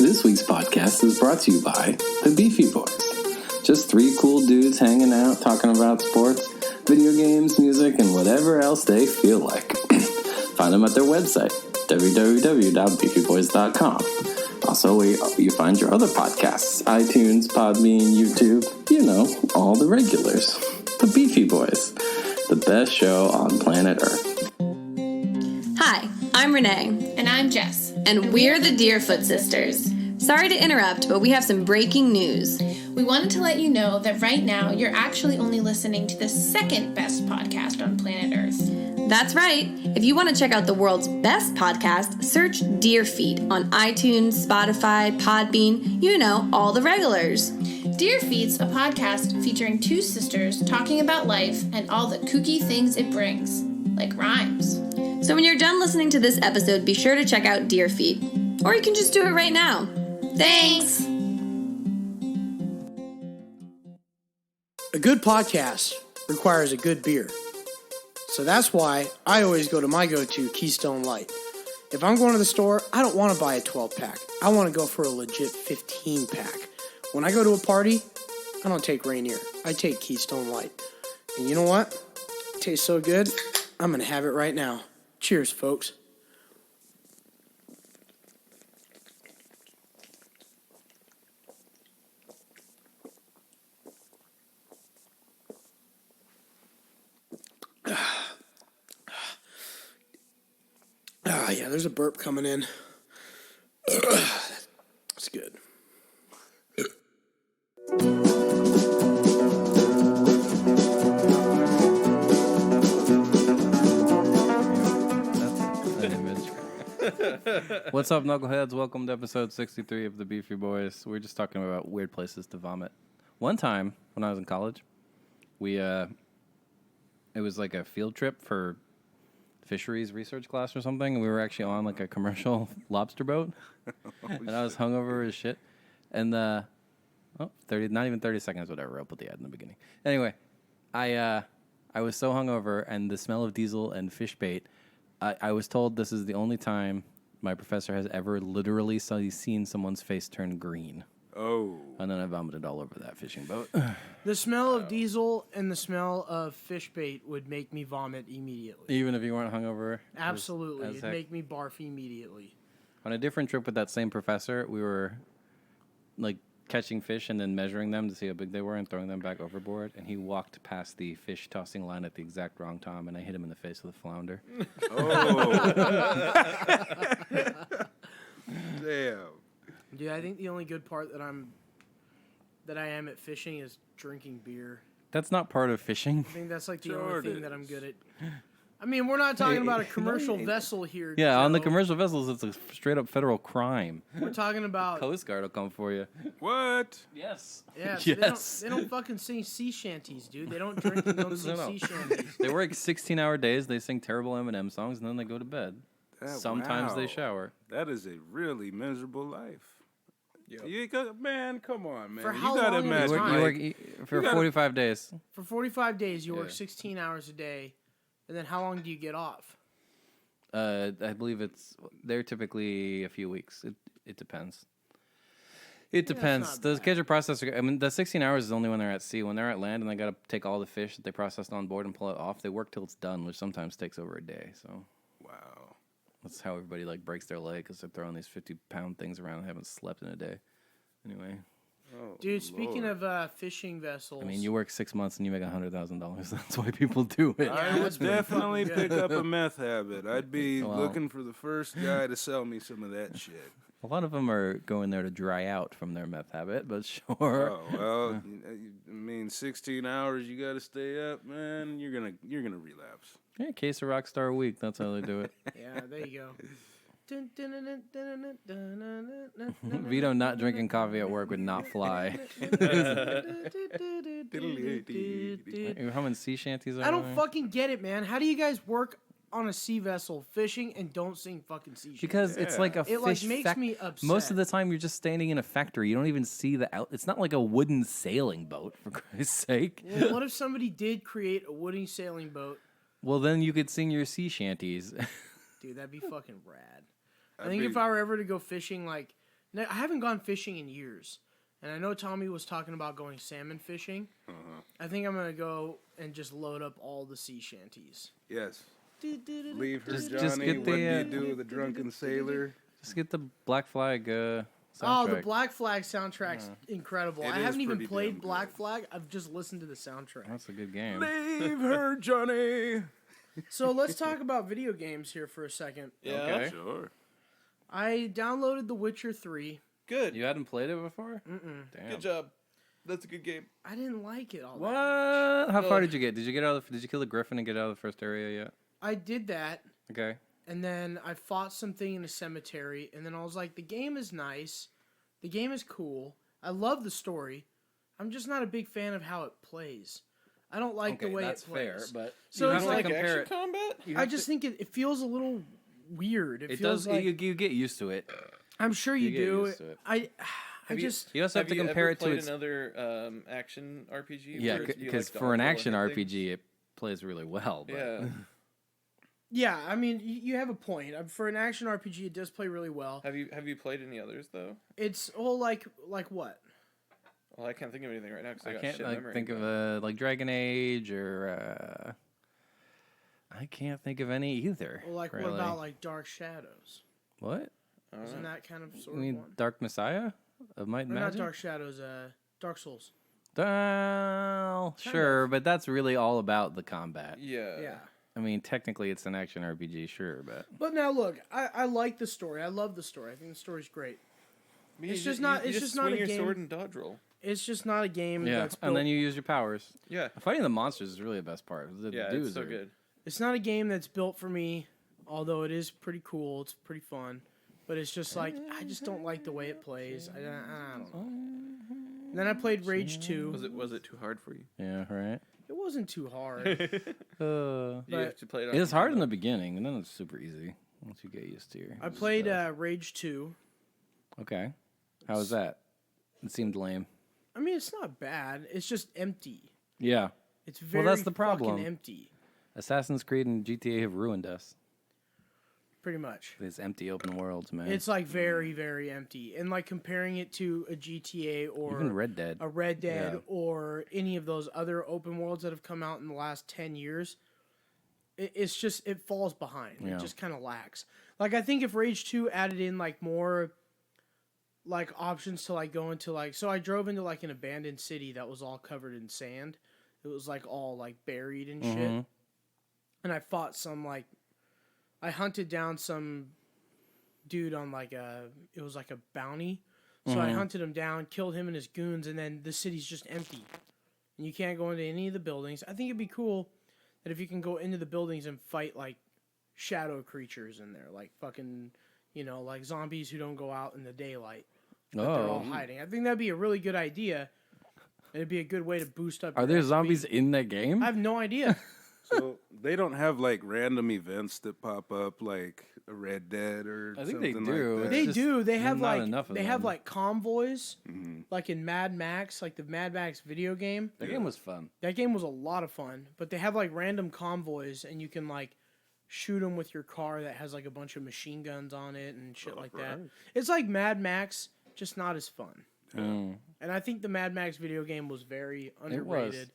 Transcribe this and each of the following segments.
This week's podcast is brought to you by the Beefy Boys. Just three cool dudes hanging out, talking about sports, video games, music, and whatever else they feel like. Find them at their website, www.beefyboys.com. Also, where you find your other podcasts, iTunes, Podbean, YouTube, all the regulars. The Beefy Boys, the best show on planet Earth. Hi, I'm Renee. And I'm Jess. And we're the Deerfoot Sisters. Sorry to interrupt, but we have some breaking news. We wanted to let you know that right now you're actually only listening to the second best podcast on planet Earth. That's right. If you want to check out the world's best podcast, search Deerfeed on iTunes, Spotify, Podbean, all the regulars. Deerfeed's a podcast featuring two sisters talking about life and all the kooky things it brings, like rhymes. So when you're done listening to this episode, be sure to check out Deerfeed. Or you can just do it right now. Thanks! A good podcast requires a good beer. So that's why I always go to my go-to, Keystone Light. If I'm going to the store, I don't want to buy a 12-pack. I want to go for a legit 15-pack. When I go to a party, I don't take Rainier. I take Keystone Light. And you know what? It tastes so good, I'm going to have it right now. Cheers, folks. Yeah, there's a burp coming in. That's good. What's up, knuckleheads? Welcome to episode 63 of the Beefy Boys. We're just talking about weird places to vomit. One time, when I was in college, it was like a field trip for fisheries research class or something, and we were actually on like a commercial lobster boat, and I was hungover as shit, and 30, not even 30 seconds, whatever, I'll put the ad in the beginning. Anyway, I was so hungover, and the smell of diesel and fish bait, I was told this is the only time my professor has ever literally seen someone's face turn green. Oh. And then I vomited all over that fishing boat. The smell of diesel and the smell of fish bait would make me vomit immediately. Even if you weren't hungover? Absolutely. It'd make me barf immediately. On a different trip with that same professor, we were like catching fish and then measuring them to see how big they were and throwing them back overboard. And he walked past the fish tossing line at the exact wrong time, and I hit him in the face with a flounder. Oh. Damn. Dude, I think the only good part that I am at fishing is drinking beer. That's not part of fishing. I think that's like the only thing that I'm good at. I mean, we're not talking about a commercial vessel here. Yeah, Joe. on the commercial vessels, it's a straight up federal crime. We're talking about Coast Guard will come for you. What? Yes. Yeah, so yes. They don't fucking sing sea shanties, dude. They don't drink and don't sing sea shanties. They work 16-hour days. They sing terrible Eminem songs, and then they go to bed. Sometimes they shower. That is a really miserable life. Yep. Man, come on, man. For how you gotta long imagine. You work for 45 days. For 45 days, you work 16 hours a day, and then how long do you get off? I believe they're typically a few weeks. It depends. It depends. The schedule processor, I mean, the 16 hours is only when they're at sea. When they're at land and they got to take all the fish that they processed on board and pull it off, they work till it's done, which sometimes takes over a day. So, Wow. That's how everybody breaks their leg because they're throwing these 50-pound things around and haven't slept in a day. Anyway. Oh, dude, speaking of fishing vessels. I mean, you work 6 months and you make $100,000. That's why people do it. I would definitely pick up a meth habit. I'd be looking for the first guy to sell me some of that shit. A lot of them are going there to dry out from their meth habit, but sure. Oh, well, I mean, 16 hours, you got to stay up, man. You're gonna relapse. Yeah, case of Rockstar a week. That's how they do it. Yeah, there you go. Vito not drinking coffee at work would not fly. You're humming sea shanties. I don't fucking get it, man. How do you guys work on a sea vessel fishing and don't sing fucking sea shanties? Because it's like a fish makes me upset. Most of the time, you're just standing in a factory. You don't even see the out. It's not like a wooden sailing boat, for Christ's sake. Well, what if somebody did create a wooden sailing boat? Well, then you could sing your sea shanties. Dude, that'd be fucking rad. I think if I were ever to go fishing, like Now, I haven't gone fishing in years. And I know Tommy was talking about going salmon fishing. I think I'm going to go and just load up all the sea shanties. Yes. Leave her, Johnny. Just get what do the, you do with the drunken sailor? Just get the Black Flag soundtrack. Oh, the Black Flag soundtrack's incredible. It I is haven't even pretty played damn Black good. Flag. I've just listened to the soundtrack. That's a good game. Leave her, Johnny. So let's talk about video games here for a second. Yeah. Okay. Sure. I downloaded The Witcher 3. Good. You hadn't played it before? Mm-mm. Damn. Good job. That's a good game. I didn't like it all that What? much. How far did you get? Did you get out? Did you kill the griffin and get out of the first area yet? I did that, Okay. and then I fought something in a cemetery, and then I was like, the game is nice. The game is cool. I love the story. I'm just not a big fan of how it plays. I don't like the way that's it plays. fair, but So you it's have to like compare action it. combat? I just think it feels a little weird. It It feels does. like You get used to it. I'm sure you, you get do. used to it. I Have you- just You also have to you compare ever it to played its. another action RPG? Yeah, where you because like to for an auto action hit things? RPG, it plays really well. But Yeah. yeah. I mean, you have a point. For an action RPG, it does play really well. Have you played any others though? It's all like what? Well, I can't think of anything right now because I I got can't shit like memory. think of but- like Dragon Age or I can't think of any either. Well, like really. what about like Dark Shadows? What? I don't Isn't know. that kind of You sort of mean one? Dark Messiah of Might and Or not Magic? Dark Shadows. Dark Souls. Well, Kind sure, but that's really all about the combat. Yeah. Yeah. I mean, technically, it's an action RPG, sure, but But now look, I like the story. I love the story. I think the story's great. I mean, It's you just ju- not- You it's just just not swing a your game- sword and dodge roll. It's just not a game yeah. that's built. And then you use your powers. Yeah. Fighting the monsters is really the best part. The Yeah. dudes It's so are good. It's not a game that's built for me, although it is pretty cool. It's pretty fun. But it's just like, I just don't like the way it plays. I don't know. And then I played Rage 2. Was it too hard for you? Yeah, right. It wasn't too hard. Uh, You have to play it. On it's hard in computer. the beginning, and then it's super easy once you get used to your. I played stuff. Rage 2. Okay. How was that? It seemed lame. I mean, it's not bad. It's just empty. Yeah. It's very that's the problem. fucking empty. Assassin's Creed and GTA have ruined us. Pretty much. These empty open worlds, man. It's like very, very empty. And like comparing it to a GTA or Even Red Dead. a Red Dead Yeah. or any of those other open worlds that have come out in the last 10 years, it's just, it falls behind. Yeah. It just kind of lacks. Like, I think if Rage 2 added in like more like options to like go into like, so I drove into like an abandoned city that was all covered in sand. It was like all like buried and shit. Mhm. And I fought some like, I hunted down some dude on like it was like a bounty. So I hunted him down, killed him and his goons, and then the city's just empty. And you can't go into any of the buildings. I think it'd be cool that if you can go into the buildings and fight like shadow creatures in there, like fucking, you know, like zombies who don't go out in the daylight. But they're all hiding. I think that'd be a really good idea. It'd be a good way to boost up. Are your there XP. zombies in that game? I have no idea. So they don't have like random events that pop up like a Red Dead or I think they something do. like that. They just do. They have not like enough of they have them. like convoys, Mhm. like in Mad Max, like the Mad Max video game. That game was fun. That game was a lot of fun. But they have like random convoys, and you can like shoot them with your car that has like a bunch of machine guns on it and shit like that. It's like Mad Max, just not as fun. Mm. And I think the Mad Max video game was very underrated.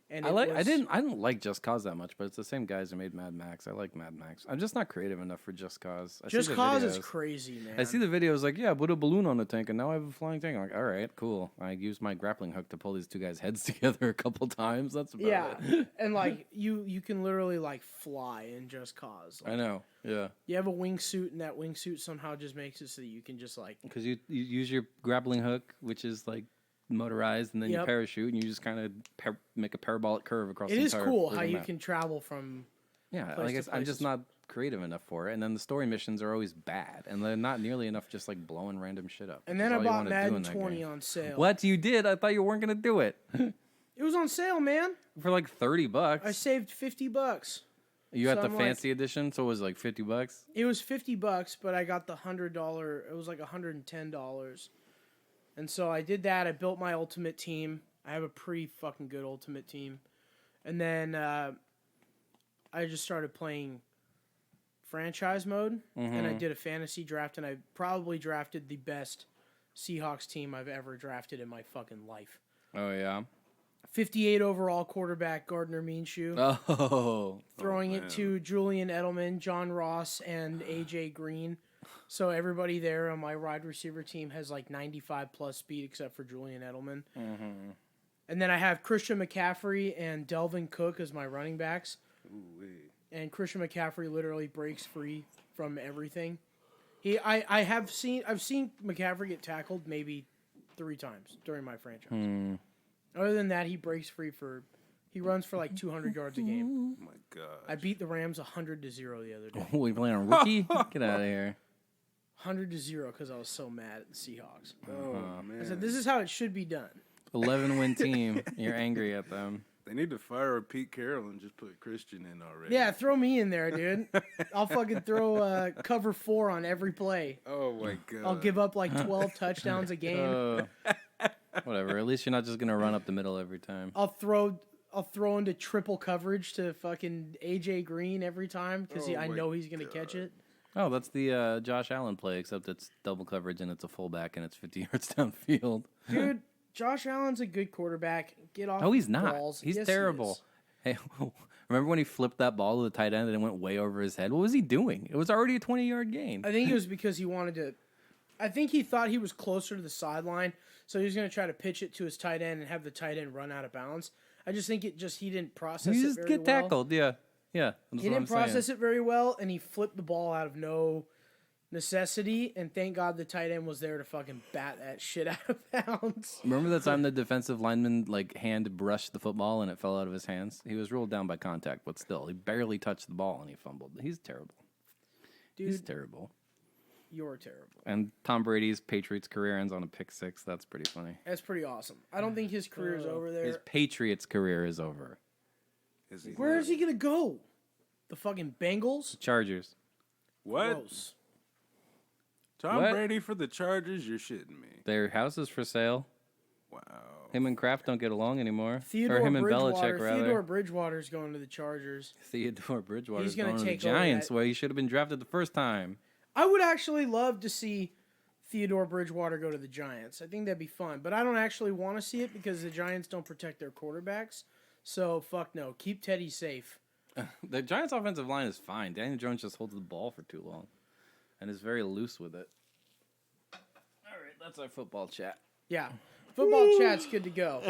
And I didn't like Just Cause that much, but it's the same guys who made Mad Max. I like Mad Max. I'm just not creative enough for Just Cause. I see Just the Cause is videos. crazy, man. I see the videos like, yeah, put a balloon on the tank, and now I have a flying tank. I'm like, all right, cool. I used my grappling hook to pull these two guys' heads together a couple times. That's about yeah, it. and like you can literally like fly in Just Cause. Like, I know. Yeah, you have a wingsuit, and that wingsuit somehow just makes it so that you can just like because you use your grappling hook, which is like motorized, and then you Yep. parachute, and you just kind of make a parabolic curve across. it the is entire cool how friggin' you map. can travel from. Yeah, place I to guess I'm place just is- not creative enough for it, and then the story missions are always bad, and they're not nearly enough just like blowing random shit up. And which is then I all you bought wanna do Madden in that 20 game. on sale. What you did? I thought you weren't gonna do it It was on sale, man. for like $30. I saved $50. You got so the I'm like- fancy edition, so it was like $50. It was $50, but I got the $100. It was like $110. And so I did that. I built my ultimate team. I have a pretty fucking good ultimate team. And then I just started playing franchise mode, and I did a fantasy draft, and I probably drafted the best Seahawks team I've ever drafted in my fucking life. Oh yeah. 58 overall quarterback Gardner Minshew. Oh. Throwing it to Julian Edelman, John Ross, and AJ Green. So everybody there on my wide receiver team has like 95 plus speed except for Julian Edelman. Mm-hmm. And then I have Christian McCaffrey and Delvin Cook as my running backs. Ooh-wee. And Christian McCaffrey literally breaks free from everything. I've seen McCaffrey get tackled maybe 3 times during my franchise. Other than that, he breaks free he runs for like 200 yards a game. Oh my God. I beat the Rams 100-0 the other day. Oh, you playing on rookie? Get out of here. 100-0 because I was so mad at the Seahawks. Oh, man. I said, this is how it should be done. 11-win team. You're angry at them. They need to fire Pete Carroll and just put Christian in already. Yeah, throw me in there, dude. I'll fucking throw cover 4 on every play. Oh, my God. I'll give up like 12 touchdowns a game. Whatever. At least you're not just going to run up the middle every time. I'll throw into triple coverage to fucking AJ Green every time because I know he's going to catch it. Oh, that's the Josh Allen play, except it's double coverage and it's a fullback and it's 50 yards downfield. Dude, Josh Allen's a good quarterback. Get off. Oh, he's not. balls. He's Yes, terrible. Hey, remember when he flipped that ball to the tight end and it went way over his head? What was he doing? It was already a 20-yard gain. I think it was because he wanted to. I think he thought he was closer to the sideline, so he was going to try to pitch it to his tight end and have the tight end run out of bounds. I just think he didn't process You it just very get well. tackled, yeah. That's He what didn't I'm process saying. it very well, and he flipped the ball out of no necessity, and thank God the tight end was there to fucking bat that shit out of bounds. Remember that time the defensive lineman hand brushed the football and it fell out of his hands? He was ruled down by contact, but still, he barely touched the ball and he fumbled. He's terrible. Dude, He's terrible. you're terrible. And Tom Brady's Patriots career ends on a pick 6. That's pretty funny. That's pretty awesome. I don't think his career's over there. His Patriots career is over. Is he Where is he going to go? The fucking Bengals? Chargers. What? Gross. Tom What? Brady for the Chargers? You're shitting me. Their house is for sale. Wow. Him and Kraft don't get along anymore. Theodore or him and Bridgewater. Belichick, rather. Theodore Bridgewater's going to the Chargers. Theodore Bridgewater's He's gonna going to the take over Giants, that- where he should have been drafted the first time. I would actually love to see Theodore Bridgewater go to the Giants. I think that'd be fun. But I don't actually want to see it because the Giants don't protect their quarterbacks. So, fuck no. Keep Teddy safe. The Giants' offensive line is fine. Daniel Jones just holds the ball for too long and is very loose with it. All right, that's our football chat. Yeah. Football chat's good to go.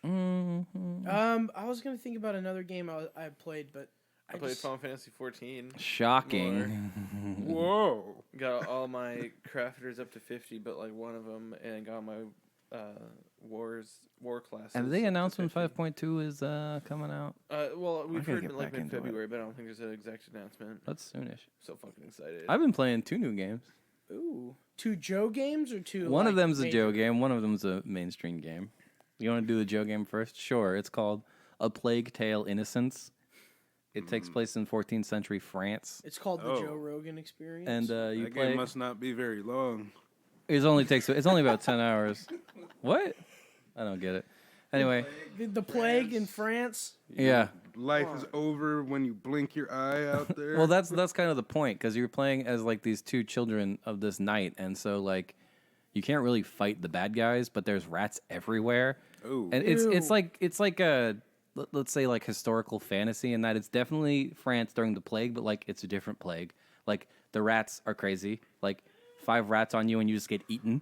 Mm-hmm. I was going to think about another game I played, but I played Final Fantasy 14. Shocking. Whoa. Got all my crafters up to 50, but like one of them, and got my war classes. Have they announced when 50. 5.2 is coming out? Well, we've gotta heard get like back into it. mid-February, but I don't think there's an exact announcement. That's soonish. So fucking excited. I've been playing 2 new games. Ooh. 2 Joe games or 2 One of like, them's a major- Joe game. One of them's a mainstream game. You want to do the Joe game first? Sure. It's called A Plague Tale: Innocence. It takes place in 14th century France, It's called the Oh. Joe Rogan Experience. and you That play. game must not be very long. It's only about 10 hours. What? I don't get it. Anyway, the plague in France. yeah. Life is over when you blink your eye out there. Well, that's kind of the point, because you're playing as like these 2 children of this night, and so like you can't really fight the bad guys, but there's rats everywhere. Ooh. And it's like a let's say like historical fantasy in that it's definitely France during the plague, but like it's a different plague. Like the rats are crazy. Like 5 rats on you and you just get eaten,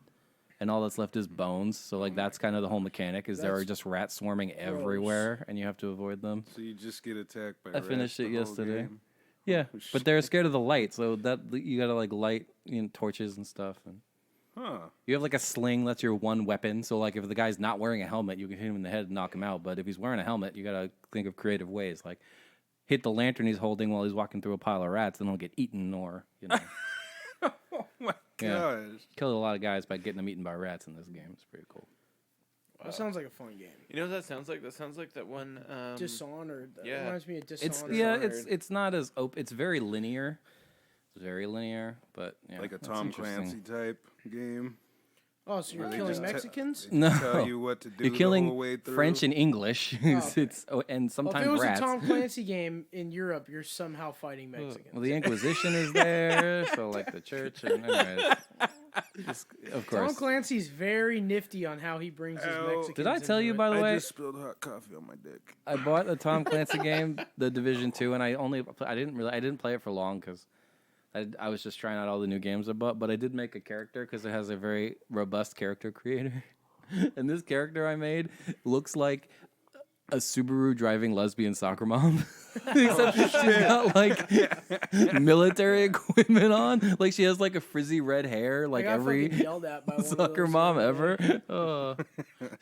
and all that's left is bones. So like that's kind of the whole mechanic is there are just rats swarming everywhere, and you have to avoid them. So you just get attacked by I rats finished it the whole yesterday. game. Yeah, but they're scared of the light, so that you gotta like light torches and stuff. And Huh. you have like a sling, that's your one weapon. So like if the guy's not wearing a helmet, you can hit him in the head and knock him out. But if he's wearing a helmet, you gotta think of creative ways, like hit the lantern he's holding while he's walking through a pile of rats, and he'll get eaten, or Oh my Yeah. gosh. killed a lot of guys by getting them eaten by rats in this game. It's pretty cool. That sounds like a fun game. You know what that sounds like? That sounds like that one. Dishonored. That yeah. reminds me of It's Dishonored. it's not as open. It's very linear. It's very linear, but yeah, Like a that's Tom interesting. Clancy type game. Oh, so you're Where they killing just Mexicans? No, Tell you what to do you're the killing whole way through. French and English. okay. And Well, sometimes if it was rats. a Tom Clancy game in Europe, you're somehow fighting Mexicans. Well, the Inquisition is there, so like the church. And anyways, Of Tom course. Clancy's very nifty on how he brings his Mexicans. Did I tell you, into by the I way, just spilled hot coffee on my dick. I bought the Tom Clancy game, the Division 2, and I didn't play it for long because I was just trying out all the new games I bought, but I did make a character because it has a very robust character creator. And this character I made looks like a Subaru driving lesbian soccer mom. Except she's got like military equipment on. Like she has like a frizzy red hair, like I got every fucking yelled at by one of soccer those mom the other ever. Oh.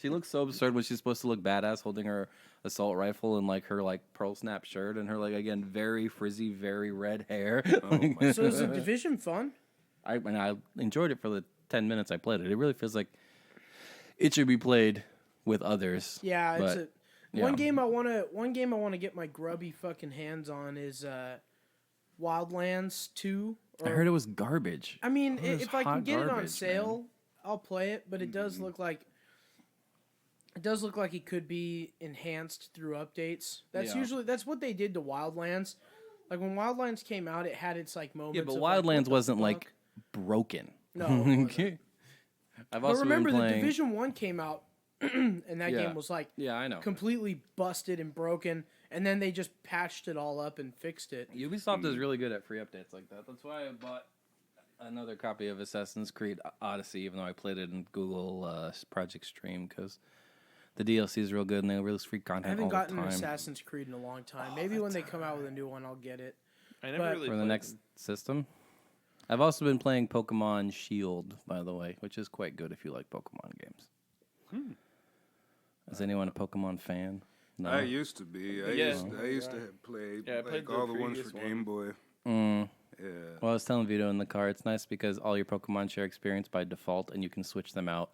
She looks so absurd when she's supposed to look badass holding her assault rifle and like her like pearl snap shirt and her like again very frizzy, very red hair. day. So is the Division fun? I enjoyed it for the 10 minutes I played it. It really feels like it should be played with others. Yeah, but, it's one game I want to get my grubby fucking hands on is Wildlands 2. I heard it was garbage. I mean, It was if I can hot get it on garbage, sale, man. I'll play it, but it does look like it could be enhanced through updates. That's what they did to Wildlands. Like when Wildlands came out, it had its like moments. Yeah, but of, like, Wildlands what the wasn't fuck? like broken. No, it wasn't. Okay. I've But also remember, been the playing. Division 1 came out, and that Yeah. game was like Yeah, I know. completely busted and broken, and then they just patched it all up and fixed it. Ubisoft is really good at free updates like that. That's why I bought another copy of Assassin's Creed Odyssey, even though I played it in Google Project Stream, because the DLC is real good and they release free content I haven't all gotten the an time. Assassin's Creed in a long time. Maybe when they come out with a new one, I'll get it. I never But- really For the played next them. system. I've also been playing Pokemon Shield, by the way, which is quite good if you like Pokemon games. Is anyone a Pokemon fan? No. I used to be. I Yeah. used to have played, Yeah, I played like all the the ones previous for one. Game Boy. Mm. Yeah. Well, I was telling Vito in the car, it's nice because all your Pokemon share experience by default, and you can switch them out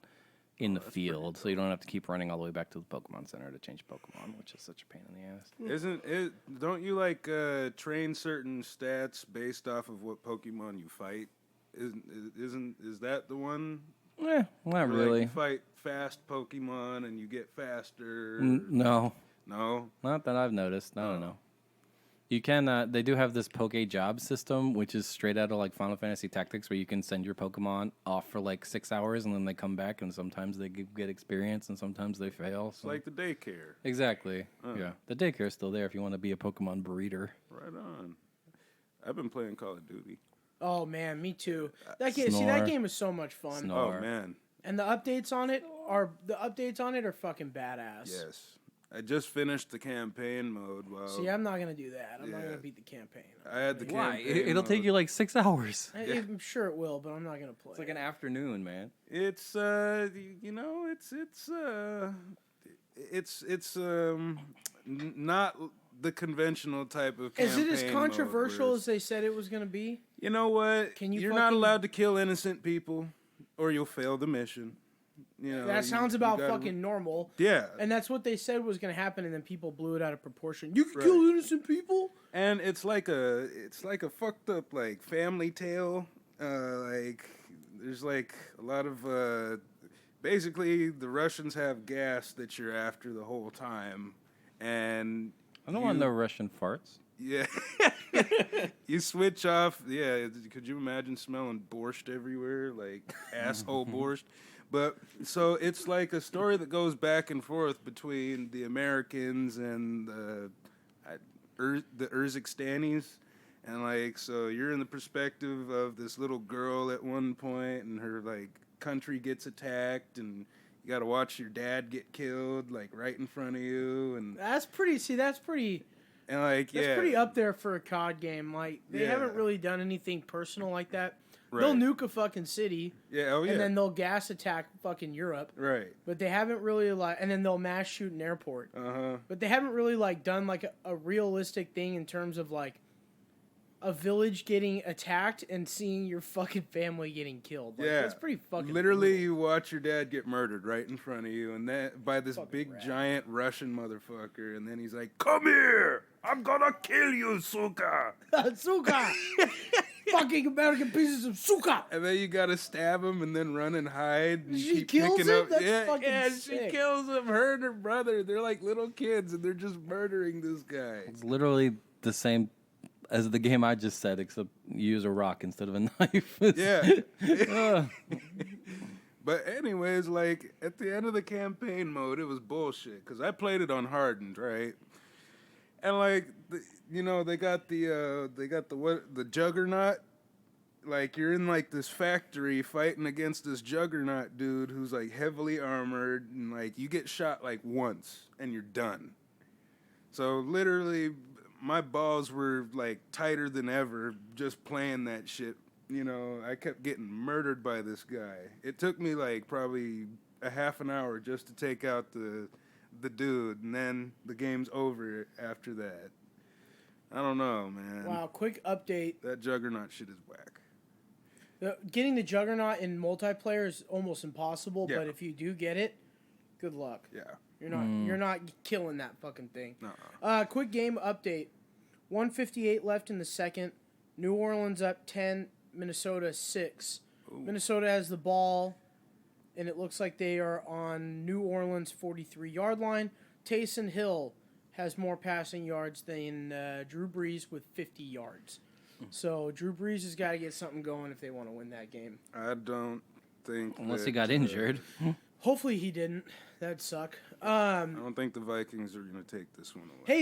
in the field, so you don't have to keep running all the way back to the Pokemon Center to change Pokemon, which is such a pain in the ass. Isn't it? Don't you like train certain stats based off of what Pokemon you fight? Is that the one? Not Where, like, really. you fight fast Pokemon and you get faster. No, No. not that I've noticed. I don't know. You can. They do have this Poke Job system, which is straight out of like Final Fantasy Tactics, where you can send your Pokemon off for like 6 hours, and then they come back, and sometimes they get experience, and sometimes they fail. It's So. like the daycare. Exactly. Yeah, the daycare is still there if you want to be a Pokemon breeder. Right on. I've been playing Call of Duty. Oh man, me too. That game, Snore. that game is so much fun. Snore. Oh man. And the updates on it are fucking badass. Yes. I just finished the campaign mode. Wow. See, I'm not gonna do that. I'm not Yeah. gonna beat the campaign. I had the Why? campaign. It'll take mode. you like 6 hours. I'm sure it will, but I'm not gonna play. It's like an afternoon, man. It's not the conventional type of Is campaign it as mode controversial where as they said it was gonna be? you know what? Can you You're not fucking- allowed to kill innocent people, or you'll fail the mission. You know, That sounds you about gotta- fucking normal. Yeah, And that's what they said was gonna happen, and then people blew it out of proportion. You can Right. kill innocent people. and it's like a fucked up like family tale. Like there's like a lot of basically the Russians have gas that you're after the whole time, and I don't want no Russian farts. yeah, you switch off. Yeah, could you imagine smelling borscht everywhere, like asshole borscht? But so it's like a story that goes back and forth between the Americans and the Urzikhstanis. And like, so you're in the perspective of this little girl at one point, and her like country gets attacked, and you got to watch your dad get killed like right in front of you, and That's pretty. See, that's pretty. like That's yeah, pretty up there for a COD game. Like they Yeah. haven't really done anything personal like that. Right. They'll nuke a fucking city, yeah, oh yeah, and then they'll gas attack fucking Europe. right, But they haven't really and then they'll mass shoot an airport. But they haven't really done a realistic thing in terms of like a village getting attacked and seeing your fucking family getting killed. Like, yeah. that's pretty fucking. Literally, brutal. you watch your dad get murdered right in front of you, and that by this Fucking big rat. giant Russian motherfucker, and then he's like, "Come here, I'm gonna kill you, suka." Suka, fucking American pieces of suka. And then you gotta stab him and then run and hide. And She keep kills picking him? up. That's yeah, fucking yeah, sick. she kills him. Her and her brother. They're like little kids, and they're just murdering this guy. It's literally the same as the game I just said, except you use a rock instead of a knife. Yeah. But anyways, like at the end of the campaign mode, it was bullshit because I played it on hardened, right? And like, they got the juggernaut. Like you're in like this factory fighting against this juggernaut dude who's like heavily armored, and like you get shot like once and you're done. So literally, my balls were like tighter than ever just playing that shit. I kept getting murdered by this guy. It took me like probably a half an hour just to take out the dude, and then the game's over after that. I don't know, man. Wow, quick update. That juggernaut shit is whack. Getting the Juggernaut in multiplayer is almost impossible, Yeah. but if you do get it, good luck. Yeah. You're not killing that fucking thing. Uh-uh. Quick game update. 1:58 left in the second. New Orleans up 10, Minnesota 6. Ooh. Minnesota has the ball, and it looks like they are on New Orleans' 43-yard line. Taysom Hill has more passing yards than Drew Brees with 50 yards. So Drew Brees has got to get something going if they want to win that game. I don't think Unless that, he got injured. Hopefully he didn't. That'd suck. I don't think the Vikings are going to take this one away. Hey,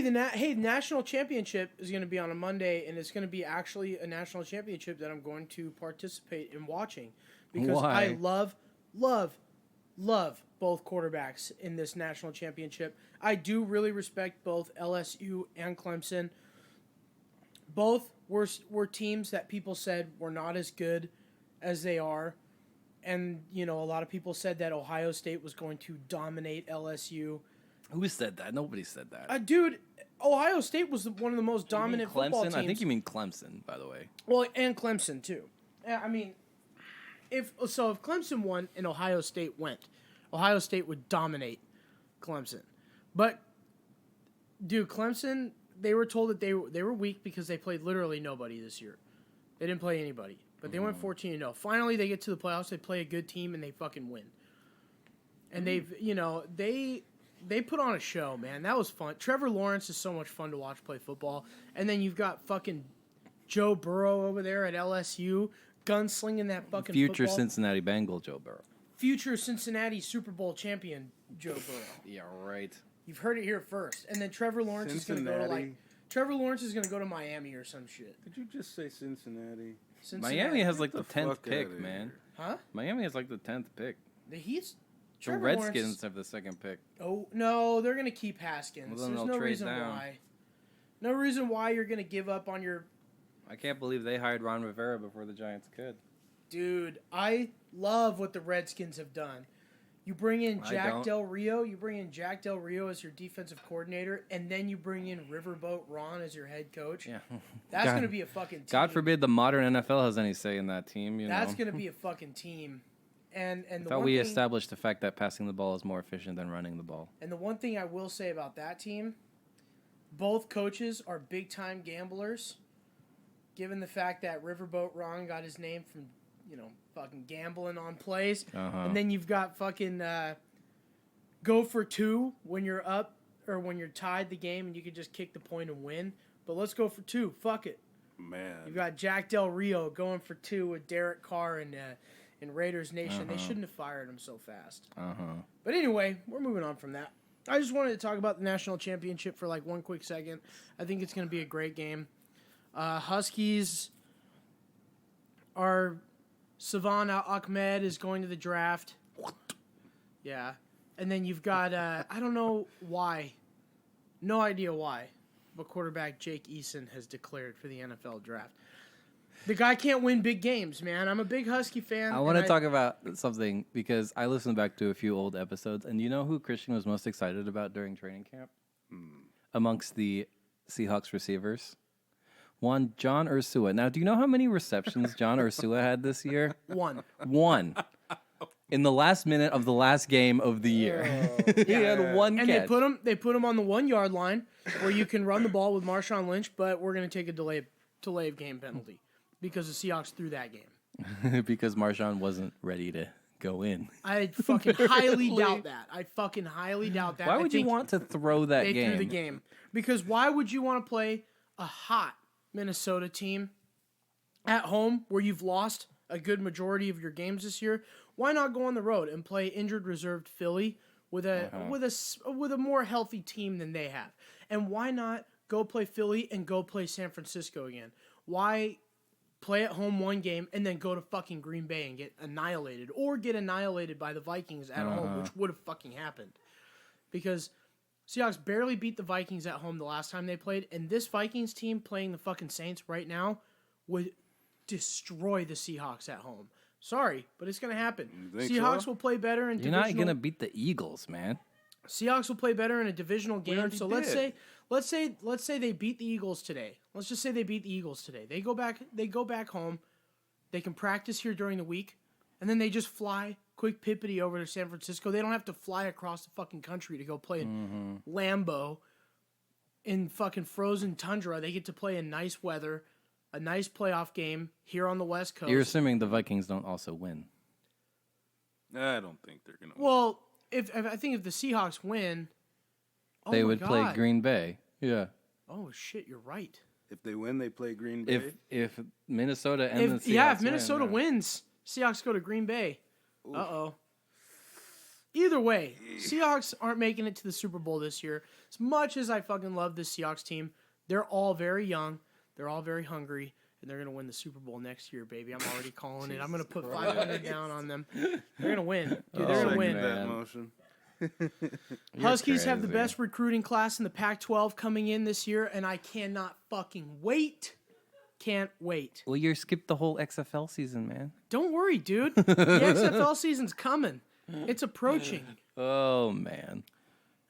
the national championship is going to be on a Monday, and it's going to be actually a national championship that I'm going to participate in watching because Why? I love both quarterbacks in this national championship. I do really respect both LSU and Clemson. Both were teams that people said were not as good as they are. And, a lot of people said that Ohio State was going to dominate LSU. Who said that? Nobody said that. Dude, Ohio State was one of the most You mean dominant football teams. I think you mean Clemson, by the way. Well, and Clemson, too. I mean, if Clemson won and Ohio State went, Ohio State would dominate Clemson. But, dude, Clemson, they were told that they were weak because they played literally nobody this year. They didn't play anybody. But they went 14-0. Finally, they get to the playoffs. They play a good team, and they fucking win. And they put on a show, man. That was fun. Trevor Lawrence is so much fun to watch play football. And then you've got fucking Joe Burrow over there at LSU, gunslinging that fucking Future football. Cincinnati Bengal Joe Burrow. Future Cincinnati Super Bowl champion Joe Burrow. Yeah, right. You've heard it here first. And then Trevor Lawrence is going to go to Miami or some shit. Could you just say Cincinnati? Miami has like Get the the 10th fuck pick, outta man. here. Huh? Miami has like the 10th pick. The The Redskins have the second pick. Oh, no, they're going to keep Haskins. Well, then There's they'll no trade reason down. why. No reason why you're going to give up on your... I can't believe they hired Ron Rivera before the Giants could. Dude, I love what the Redskins have done. You bring in Jack Del Rio as your defensive coordinator, and then you bring in Riverboat Ron as your head coach. Yeah. That's going to be a fucking team. God forbid the modern NFL has any say in that team. That's going to be a fucking team. And I the thought one we thing, established the fact that passing the ball is more efficient than running the ball. And the one thing I will say about that team, both coaches are big-time gamblers, given the fact that Riverboat Ron got his name from, fucking gambling on plays. And then you've got fucking go for two when you're up or when you're tied the game and you can just kick the point and win. But let's go for two. Fuck it. Man. You've got Jack Del Rio going for two with Derek Carr and in Raiders Nation. They shouldn't have fired him so fast. But anyway, we're moving on from that. I just wanted to talk about the national championship for like one quick second. I think it's going to be a great game. Huskies are... Savon Ahmed is going to the draft. Yeah. And then you've got, I don't know why. No idea why. But quarterback Jake Eason has declared for the NFL draft. The guy can't win big games, man. I'm a big Husky fan. I want to talk about something because I listened back to a few old episodes. And you know who Christian was most excited about during training camp? Amongst the Seahawks receivers? One, John Ursua. Now, do you know how many receptions John Ursua had this year? One. In the last minute of the last game of the year. He had one and catch. they put him on the 1 yard line where you can run the ball with Marshawn Lynch, but we're going to take a delay of game penalty because the Seahawks threw that game. Because Marshawn wasn't ready to go in. I fucking highly doubt that. Why would you want to throw that they game? threw the game. Because why would you want to play a hot Minnesota team at home where you've lost a good majority of your games this year, why not go on the road and play injured reserved Philly with a more healthy team than they have? And why not go play Philly and go play San Francisco again? Why play at home one game and then go to fucking Green Bay and get annihilated, or get annihilated by the Vikings at home, which would have fucking happened? Because Seahawks barely beat the Vikings at home the last time they played, and this Vikings team playing the fucking Saints right now would destroy the Seahawks at home. Sorry, but it's going to happen. Seahawks will play better in You're not going to beat the Eagles, man. Seahawks will play better in a divisional game. So let's say they beat the Eagles today. Let's just say they beat the Eagles today. They go back home. They can practice here during the week, and then they just fly quick pippity over to San Francisco. They don't have to fly across the fucking country to go play in Lambeau in fucking frozen tundra. They get to play in nice weather, a nice playoff game here on the West Coast. You're assuming the Vikings don't also win. I don't think they're going to win. Well, if I think if the Seahawks win, they would play Green Bay. Yeah. Oh shit, you're right. If they win, they play Green Bay. If Minnesota and the Seahawks if Minnesota wins, Seahawks go to Green Bay. Uh-oh. Either way, Seahawks aren't making it to the Super Bowl this year. As much as I fucking love this Seahawks team, they're all very young. They're all very hungry, and they're going to win the Super Bowl next year, baby. I'm already calling it. I'm going to put 500 down on them. They're going to win. Dude, they're going to win. That motion. Huskies have the best recruiting class in the Pac-12 coming in this year, and I cannot fucking wait. Can't wait. Well, you skipped the whole XFL season, man. Don't worry, dude. The XFL season's coming. It's approaching. Oh, man.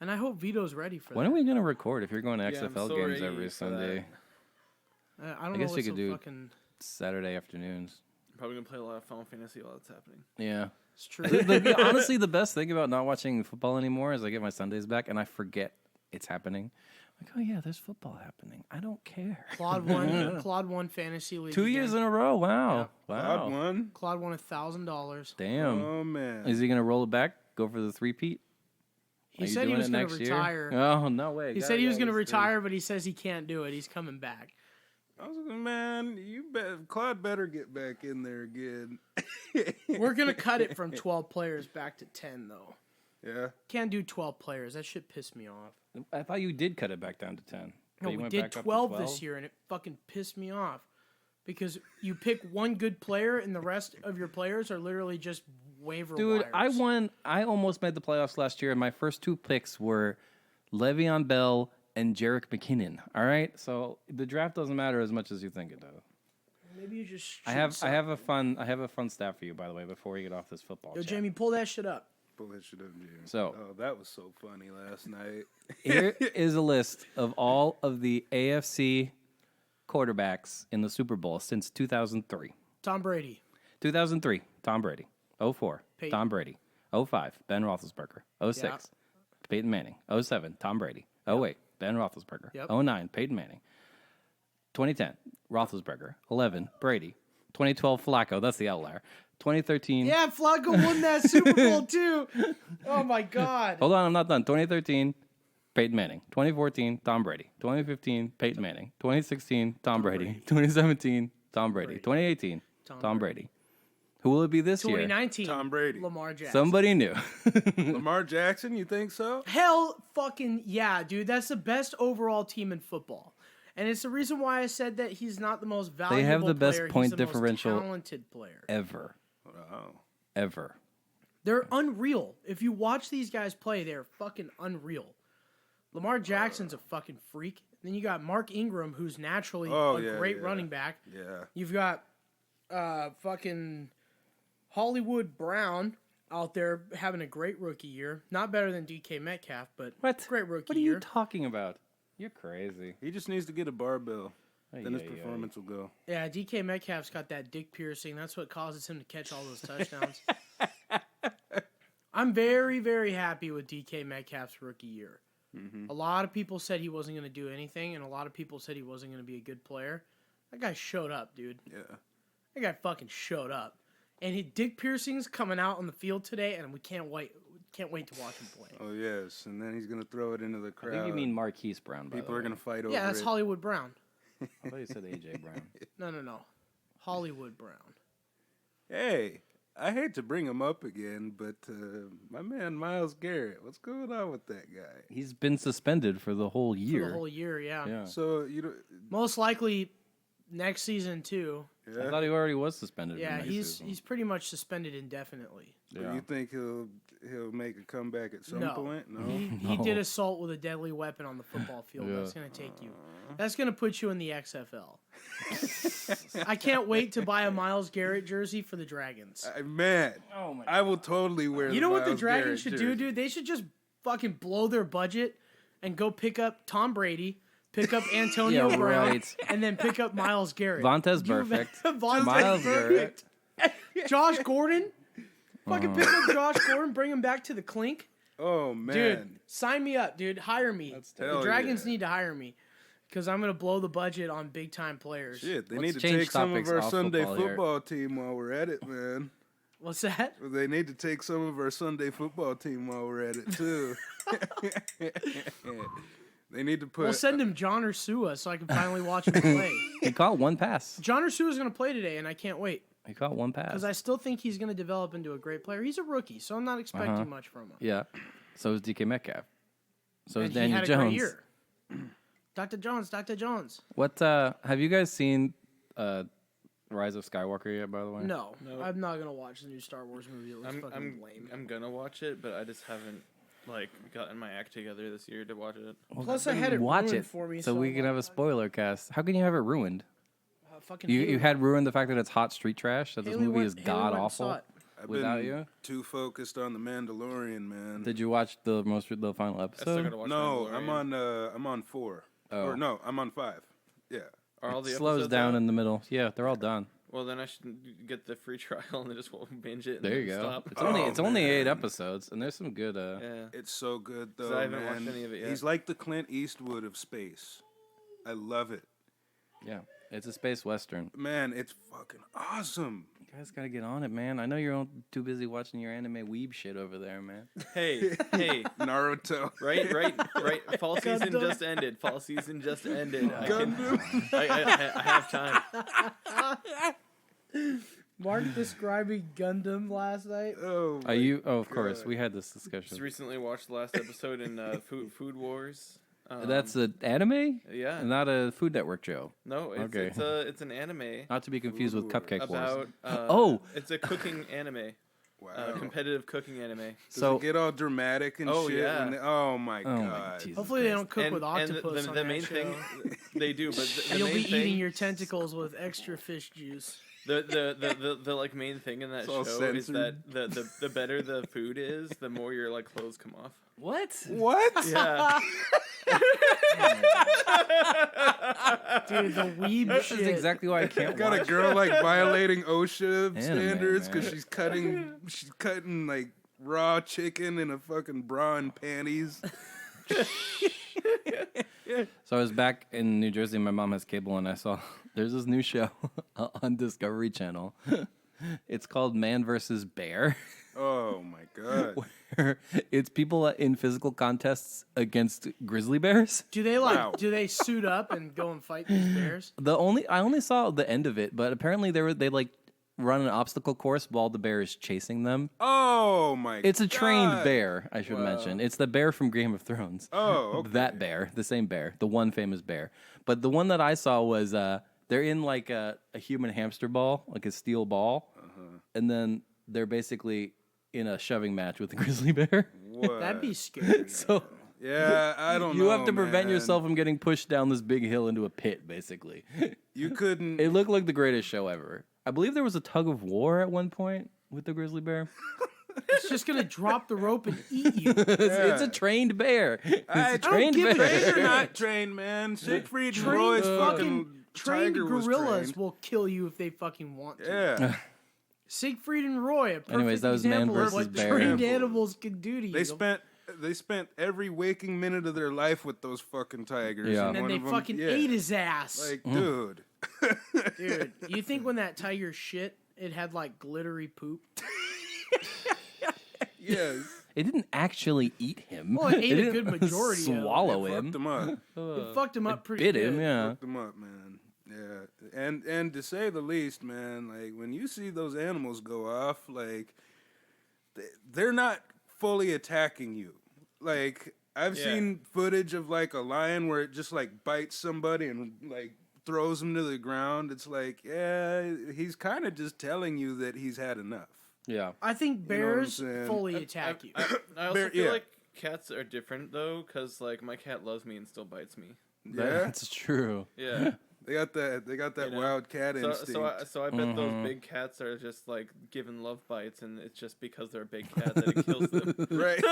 And I hope Vito's ready for When that. are we going to record if you're going to XFL games every Sunday? I don't know. I guess what's you could so do fucking... Saturday afternoons. Probably gonna play a lot of Final Fantasy while that's happening. Yeah. It's true. Honestly, the best thing about not watching football anymore is I get my Sundays back and I forget it's happening. Like, oh yeah, there's football happening. I don't care. Claude won Fantasy League. 2 years in a row. Wow. Yeah. Wow. Claude won. Claude won $1,000. Damn. Oh man. Is he gonna roll it back? Go for the three-peat? He said he was going to retire. Oh no way. He said he was going to retire, but he says he can't do it. He's coming back. I was like, man, Claude better get back in there again. We're going to cut it from 12 players back to 10, though. Yeah. Can't do 12 players. That shit pissed me off. I thought you did cut it back down to 10. No, we did 12 this year, and it fucking pissed me off. Because you pick one good player, and the rest of your players are literally just waiver Dude, wires. I almost made the playoffs last year, and my first two picks were Le'Veon Bell and Jerick McKinnon. All right? So the draft doesn't matter as much as you think it does. Maybe you just I have a fun stat for you, by the way, before we get off this football Yo, chat. Jamie, pull that shit up. Pull that shit up, Jamie. So, oh, that was so funny last night. here is a list of all of the AFC quarterbacks in the Super Bowl since 2003. Tom Brady. 2003, Tom Brady. 04, Peyton. Tom Brady. 05, Ben Roethlisberger. 06, Yeah. Peyton Manning. 07, Tom Brady. 08, Ben Roethlisberger. Yep. 09, Peyton Manning. 2010, Roethlisberger. 11, Brady. 2012, Flacco. That's the outlier. 2013. Yeah, Flacco won that Super Bowl, too. Oh, my God. Hold on, I'm not done. 2013, Peyton Manning. 2014, Tom Brady. 2015, Peyton Manning. 2016, Tom Brady. 2017, Tom Brady. 2018, Tom Brady. Who will it be this year? 2019. Tom Brady. Lamar Jackson. Somebody knew. Lamar Jackson, you think so? Hell fucking yeah, dude. That's the best overall team in football. And it's the reason why I said that he's not the most valuable player. They have the best He's point the differential most talented player. Ever. Wow. Ever. They're unreal. If you watch these guys play, they're fucking unreal. Lamar Jackson's a fucking freak. Then you got Mark Ingram, who's naturally a great running back. Yeah. You've got fucking Hollywood Brown out there having a great rookie year. Not better than DK Metcalf, but great rookie What are year. you talking about? You're crazy. He just needs to get a barbell. Then his performance will go. Yeah, DK Metcalf's got that dick piercing. That's what causes him to catch all those touchdowns. I'm very, very happy with DK Metcalf's rookie year. Mm-hmm. A lot of people said he wasn't going to do anything, and a lot of people said he wasn't going to be a good player. That guy showed up, dude. Yeah. That guy fucking showed up. And his dick piercing's coming out on the field today, and we can't wait to watch him play. Oh, yes. And then he's going to throw it into the crowd. I think you mean Marquise Brown, by People the are going to fight over it. Yeah, that's Hollywood Brown. I thought you said AJ Brown. No. Hollywood Brown. Hey, I hate to bring him up again, but my man Myles Garret, what's going on with that guy? He's been suspended for the whole year. For the whole year, yeah. Yeah. So Most likely next season too. yeah. I thought he already was suspended. for Yeah, next he's season. he's pretty much suspended indefinitely. So you think he'll make a comeback at some No. point? No. He did assault with a deadly weapon on the football field. Yeah. That's going to take you. That's going to put you in the XFL. I can't wait to buy a Myles Garret jersey for the Dragons. Man, I will totally wear. You know what the Myles Dragons Garret should jersey. do, dude? They should just fucking blow their budget and go pick up Tom Brady, pick up Antonio Yeah, Brown, right. and then pick up Myles Garret. Vontae's You imagine- perfect. Vontae's Myles perfect. Josh Gordon. Fucking pick up Josh Gordon, bring him back to the clink. Oh man, Dude, sign me up, dude. Hire me. The hell Dragons yeah. need to hire me because I'm going to blow the budget on big time players. shit! They Let's need to change take some of topics our off Sunday football here. football team while we're at it, man. What's that? They need to take some of our Sunday football team while we're at it too. They need to put. We'll send him John Ursua so I can finally watch him play. He caught one pass. John Ursua is going to play today, and I can't wait He caught one pass. because I still think he's going to develop into a great player. He's a rookie, so I'm not expecting much from him. Yeah. So is DK Metcalf. So is And Daniel he had a Jones. great year. Dr. Jones. What have you guys seen Rise of Skywalker yet, by the way? No, No. I'm not going to watch the new Star Wars movie. It looks fucking I'm lame. I'm gonna watch it, but I just haven't gotten my act together this year to watch it. Plus, I had it Watch ruined it for me. so we I'm can like, have a spoiler cast. How can you have it ruined? fucking You Haley- had ruined the fact that it's hot street trash. That this Haley movie went- is Haley god went and saw awful. it. I've without been you? too focused on the Mandalorian, man. Did you watch the final I still gotta episode? watch No, Mandalorian. I'm on 4. Oh. Or no, I'm on 5. Yeah. Are all the Slows episodes down out? in the middle. Yeah, they're all done. Well, then I should get the free trial and then just binge it. And There you then go. Stop. It's only 8 man. episodes, and there's some good. Yeah. It's so good though, 'Cause I haven't man. watched any of it yet. He's like the Clint Eastwood of space. I love it. Yeah, it's a space western. Man, it's fucking awesome. You guys gotta get on it, man. I know you're all too busy watching your anime weeb shit over there, man. Hey, Naruto. right. Fall season just ended. I Gundam. have time. Mark describing Gundam last night. Oh, Are you? Oh, of course. We had this Just discussion. recently watched the last episode in Food Wars. That's an anime, Yeah. not a Food Network show. No, it's Okay. it's an anime Not to be confused with Cupcake Wars. about. Oh! It's a cooking anime. wow. Competitive cooking anime. Does So it get all dramatic and Oh, shit? yeah. when oh my Oh my god. Jesus. Hopefully they don't cook with And octopus the on that main show. thing they do, but the You'll main be thing, eating your tentacles with extra fish juice. the like main thing in that It's all show is censored. that the better the food is, the more your like clothes come off. What? What? Yeah. Dude, the weeb This shit. is exactly why I can't Got a watch. girl like violating OSHA Anime, standards because man. she's cutting like raw chicken in a fucking bra and panties. So I was back in New Jersey. My mom has cable, and I saw there's this new show on Discovery Channel. It's called Man vs. Bear. Oh my god. Where it's people in physical contests against grizzly bears. Do they Wow. do they suit up and go and fight these bears? I only saw the end of it, but apparently they like run an obstacle course while the bear is chasing them. Oh my god. It's a trained bear, I should mention. It's the bear from Game of Thrones. Oh, okay. That bear, the same bear, the one famous bear. But the one that I saw was they're in like a human hamster ball, like a steel ball, and then they're basically in a shoving match with the grizzly bear. What? That'd be scary. So Yeah, I don't know. you have to prevent man. yourself from getting pushed down this big hill into a pit, basically. You couldn't. It looked like the greatest show ever. I believe there was a tug of war at one point with the grizzly bear. It's just gonna drop the rope and eat you. It's a trained bear. It's I a don't trained give a bear. shit. They're not trained, man. Siegfried and Trained Roy's fucking fucking trained tiger was gorillas trained. will kill you if they fucking want to. Yeah. Siegfried and Roy, a perfect Anyways, that was Man example of versus what Bear. trained animals can do to you. They spent every waking minute of their life with those fucking tigers. Yeah. and then one they of them- fucking yeah. ate his ass. Like, dude. Dude, you think when that tiger shit, it had like glittery poop? Yes. It didn't actually eat him. Well, it ate a didn't good majority of him. swallow Fucked him. them up. It fucked him up pretty Bit good. him, yeah. Fucked them up, man. and to say the least, man, like when you see those animals go off, like they're not fully attacking you. Like I've seen footage of like a lion where it just like bites somebody and like throws them to the ground. It's like, yeah, he's kind of just telling you that he's had enough. Yeah. I think bears You know what I'm saying? fully attack you. I also feel like cats are different though, because like my cat loves me and still bites me. Yeah, That's true. Yeah. they got that wild cat instinct. So I bet those big cats are just like giving love bites, and it's just because they're a big cat that it kills them. Right.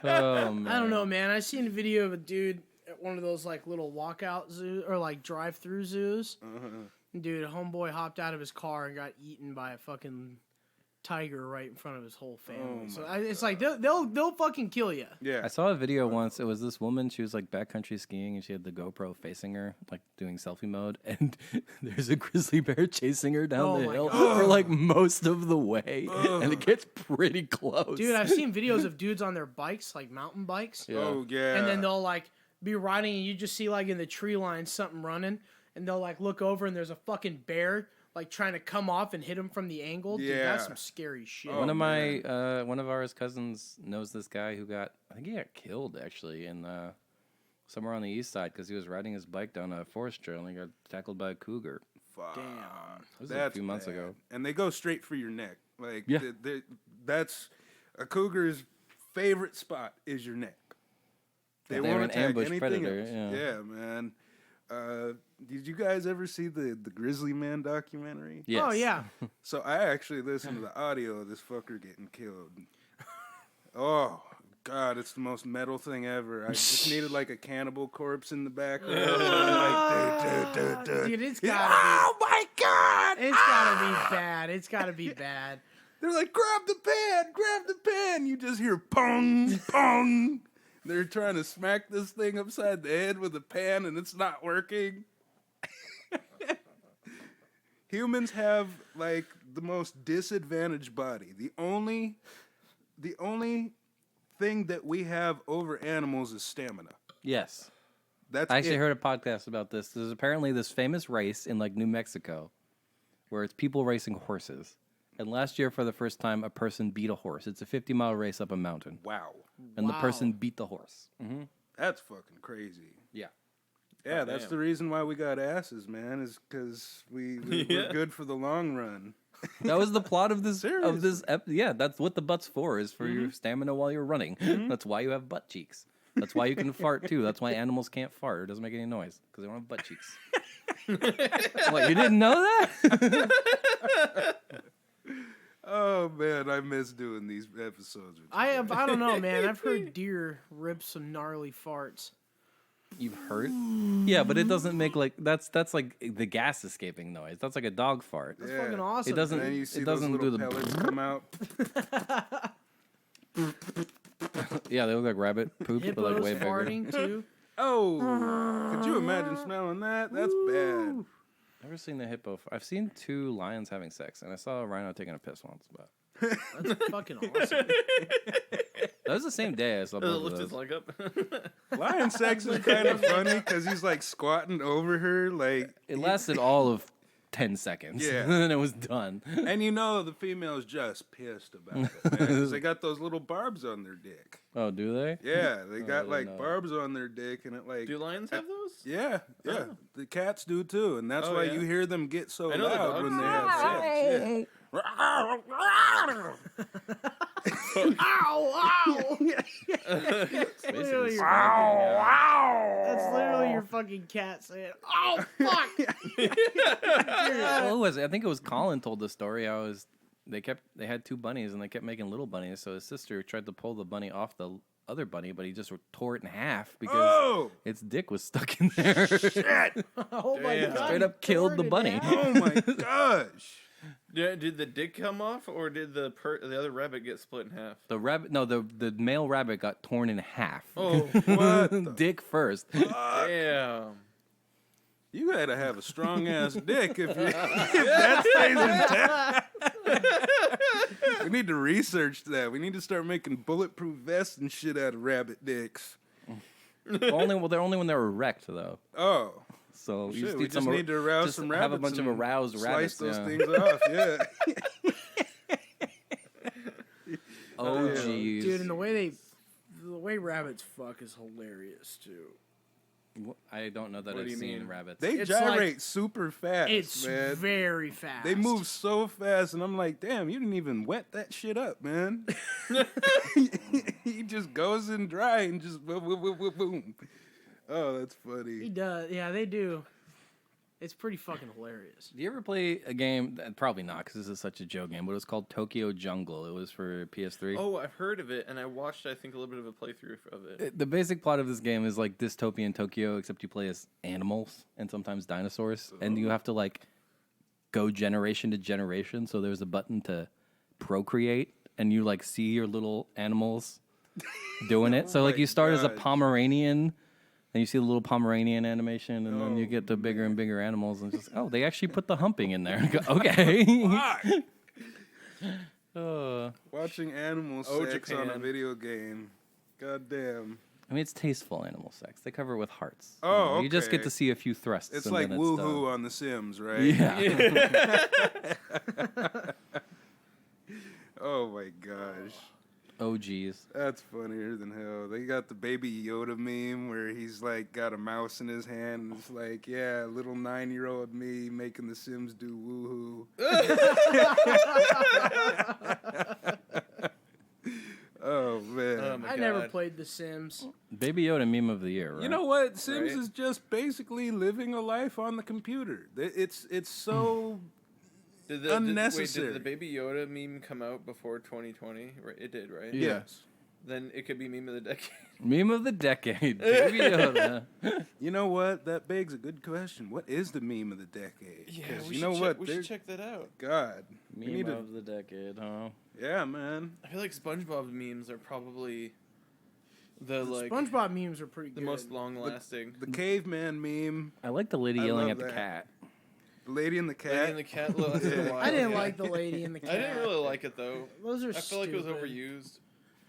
Oh, man. I don't know, man. I seen a video of a dude at one of those like little walkout zoos or like drive-through zoos. Dude, a homeboy hopped out of his car and got eaten by a fucking tiger right in front of his whole family. It's like they'll fucking kill you. Yeah. I saw a video once. It was this woman. She was like backcountry skiing, and she had the GoPro facing her, like doing selfie mode. And there's a grizzly bear chasing her down the hill for like most of the way, and it gets pretty close. Dude, I've seen videos of dudes on their bikes, like mountain bikes. Yeah. Oh yeah. And then they'll like be riding, and you just see like in the tree line something running, and they'll like look over, and there's a fucking bear like trying to come off and hit him from the angle. Dude, that's some scary shit. One of our cousins knows this guy who I think he got killed actually in somewhere on the east side because he was riding his bike down a forest trail and he got tackled by a cougar. Fuck. Damn. This was a few months ago. And they go straight for your neck. Like Yeah. that's a cougar's favorite spot is your neck. They They're won't an attack ambush anything predator, else. yeah. Yeah, man. Did you guys ever see the Grizzly Man documentary? Yes. Oh, yeah. So I actually listened to the audio of this fucker getting killed. Oh, God, it's the most metal thing ever. I just needed like a cannibal corpse in the background. Dude, it's gotta oh my God! be. It's gotta be bad. It's gotta be bad. They're like, grab the pan! You just hear pong, pong. They're trying to smack this thing upside the head with a pan and it's not working. Humans have like the most disadvantaged body. The only thing that we have over animals is stamina. Yes. That's I actually it. heard a podcast about this. There's apparently this famous race in like New Mexico where it's people racing horses. And last year, for the first time, a person beat a horse. It's a 50-mile race up a mountain. Wow. And the person beat the horse. Mm-hmm. That's fucking crazy. Yeah. Yeah, that's the reason why we got asses, man, is because we're good for the long run. That was the plot of this. Seriously? Yeah, that's what the butt's for, is for your stamina while you're running. That's why you have butt cheeks. That's why you can fart, too. That's why animals can't fart. It doesn't make any noise, because they don't have butt cheeks. What, you didn't know that? Oh man, I miss doing these episodes. With you. I don't know, man. I've heard deer rip some gnarly farts. You've heard? Yeah, but it doesn't make like that's like the gas escaping noise. That's like a dog fart. That's fucking awesome. It doesn't. And then you see It those doesn't do little the. pellets come out. Yeah, they look like rabbit poop, but like Hippos way bigger. farting too. Oh, could you imagine smelling that? That's bad. Never seen the hippo. I've seen 2 lions having sex, and I saw a rhino taking a piss once. But That's fucking awesome. that was the same day I saw both of Lift his those. leg up. Lion sex is kind of funny because he's like squatting over her, like, It lasted all of 10 seconds. Yeah. and then it was done. and you know the female's just pissed about it, man, 'cause they got those little barbs on their dick. Oh, do they? Yeah, they got didn't like know. barbs on their dick, and it like Do lions have those? yeah, Oh. the cats do too, and that's Oh, why yeah. you hear them get so I know the loud dogs when do. they have sex. Yeah. Ow! Ow! It's basically Literally, screaming, that's literally your fucking cat saying, "Oh fuck!" Well, who was it? I think it was Colin told the story. They had 2 bunnies and they kept making little bunnies. So his sister tried to pull the bunny off the other bunny, but he just tore it in half because its dick was stuck in there. Oh my Damn. god! Straight up he killed tore the it in bunny. half. Oh my gosh. Yeah, did the dick come off, or did the other rabbit get split in half? The rabbit, no, the male rabbit got torn in half. Oh, What? Dick first. damn. You gotta have a strong ass dick if that stays intact. We need to research that. We need to start making bulletproof vests and shit out of rabbit dicks. They're only when they're erect though. Oh, So you Shit, we just some need to arouse just some have rabbits. a bunch of and aroused rabbits. Slice those yeah. things off. Yeah. Oh Yeah. jeez, Dude, and the way rabbits fuck is hilarious too. I don't know that What do I've you seen mean? rabbits. They It's gyrate like- super fast, It's man. very fast. They move so fast, and I'm like, damn, you didn't even wet that shit up, man. He just goes in dry and just boom. Oh, that's He funny. does. Yeah, they do. It's pretty fucking hilarious. Do you ever play a game? Probably not, because this is such a Joe game. But it was called Tokyo Jungle. It was for PS3. Oh, I've heard of it, and I watched, I think, a little bit of a playthrough of it. The basic plot of this game is like dystopian Tokyo, except you play as animals and sometimes dinosaurs, and you have to like go generation to generation. So there's a button to procreate, and you like see your little animals doing it. So like my you start as a gosh. Pomeranian. And you see the little Pomeranian animation, and then you Oh, get to bigger and bigger animals, and just they actually put the humping in there. Go, okay. Watching animal Oh, sex on a Japan. video game. God damn. I mean, it's tasteful animal sex. They cover it with hearts. Oh, You just get okay. to see a few thrusts. It's and like then woohoo done. on The Sims, right? Yeah. Oh my gosh. Oh, geez. That's funnier than hell. They got the Baby Yoda meme where he's like got a mouse in his hand and it's like, yeah, little 9-year-old me making the Sims do woohoo. Oh man. Oh my I never God. played The Sims. Baby Yoda meme of the year, right? You know what? Sims Right. is just basically living a life on the computer. It's so unnecessary. Wait, did the Baby Yoda meme come out before 2020? Right, it did, right? Yeah. yes. Then it could be meme of the decade. Meme of the decade. Baby Yoda. You know what? That begs a good question. What is the meme of the decade? 'Cause you know what? We There- should check that out. God. We Meme need to, of the decade, huh? yeah, man. I feel like SpongeBob memes are probably the like SpongeBob memes are pretty the good. most long-lasting. The caveman meme, I like the lady I yelling love at the that. cat. the Lady and the Cat. Lady and the Cat lasted a while. I didn't yeah. like the Lady and the Cat. I didn't really like it though. Those are I feel like it was stupid. overused.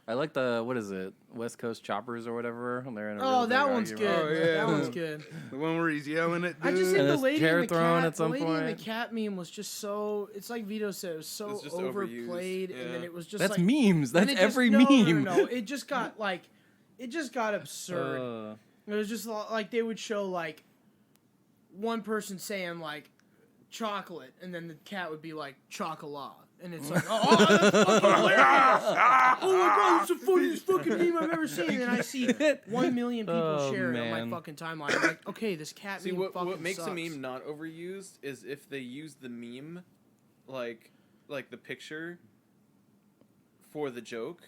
I like the, what is it? West Coast Choppers or whatever. They're in a Oh, real that big one's argument. good. Oh, yeah. That one's good. The one where he's yelling at I dudes. just think And the his Lady chair and the thrown Cat, at some the Lady and the point. Cat meme was just so. It's like Vito said, it was so It's just overplayed, overused, and then yeah. it was just That's like memes. and That's it just- every no, meme. No, it just got like, it just got absurd. It was just like they would show like one person saying like chocolate, and then the cat would be like chocolat. And it's like, oh, that's fucking hilarious! Oh my god, it's the funniest fucking meme I've ever seen. And then I see 1 million people Oh, share it on man. my fucking timeline. I'm like, okay, this cat See, meme what fucking makes sucks. a meme not overused is if they use the meme, like the picture, for the joke,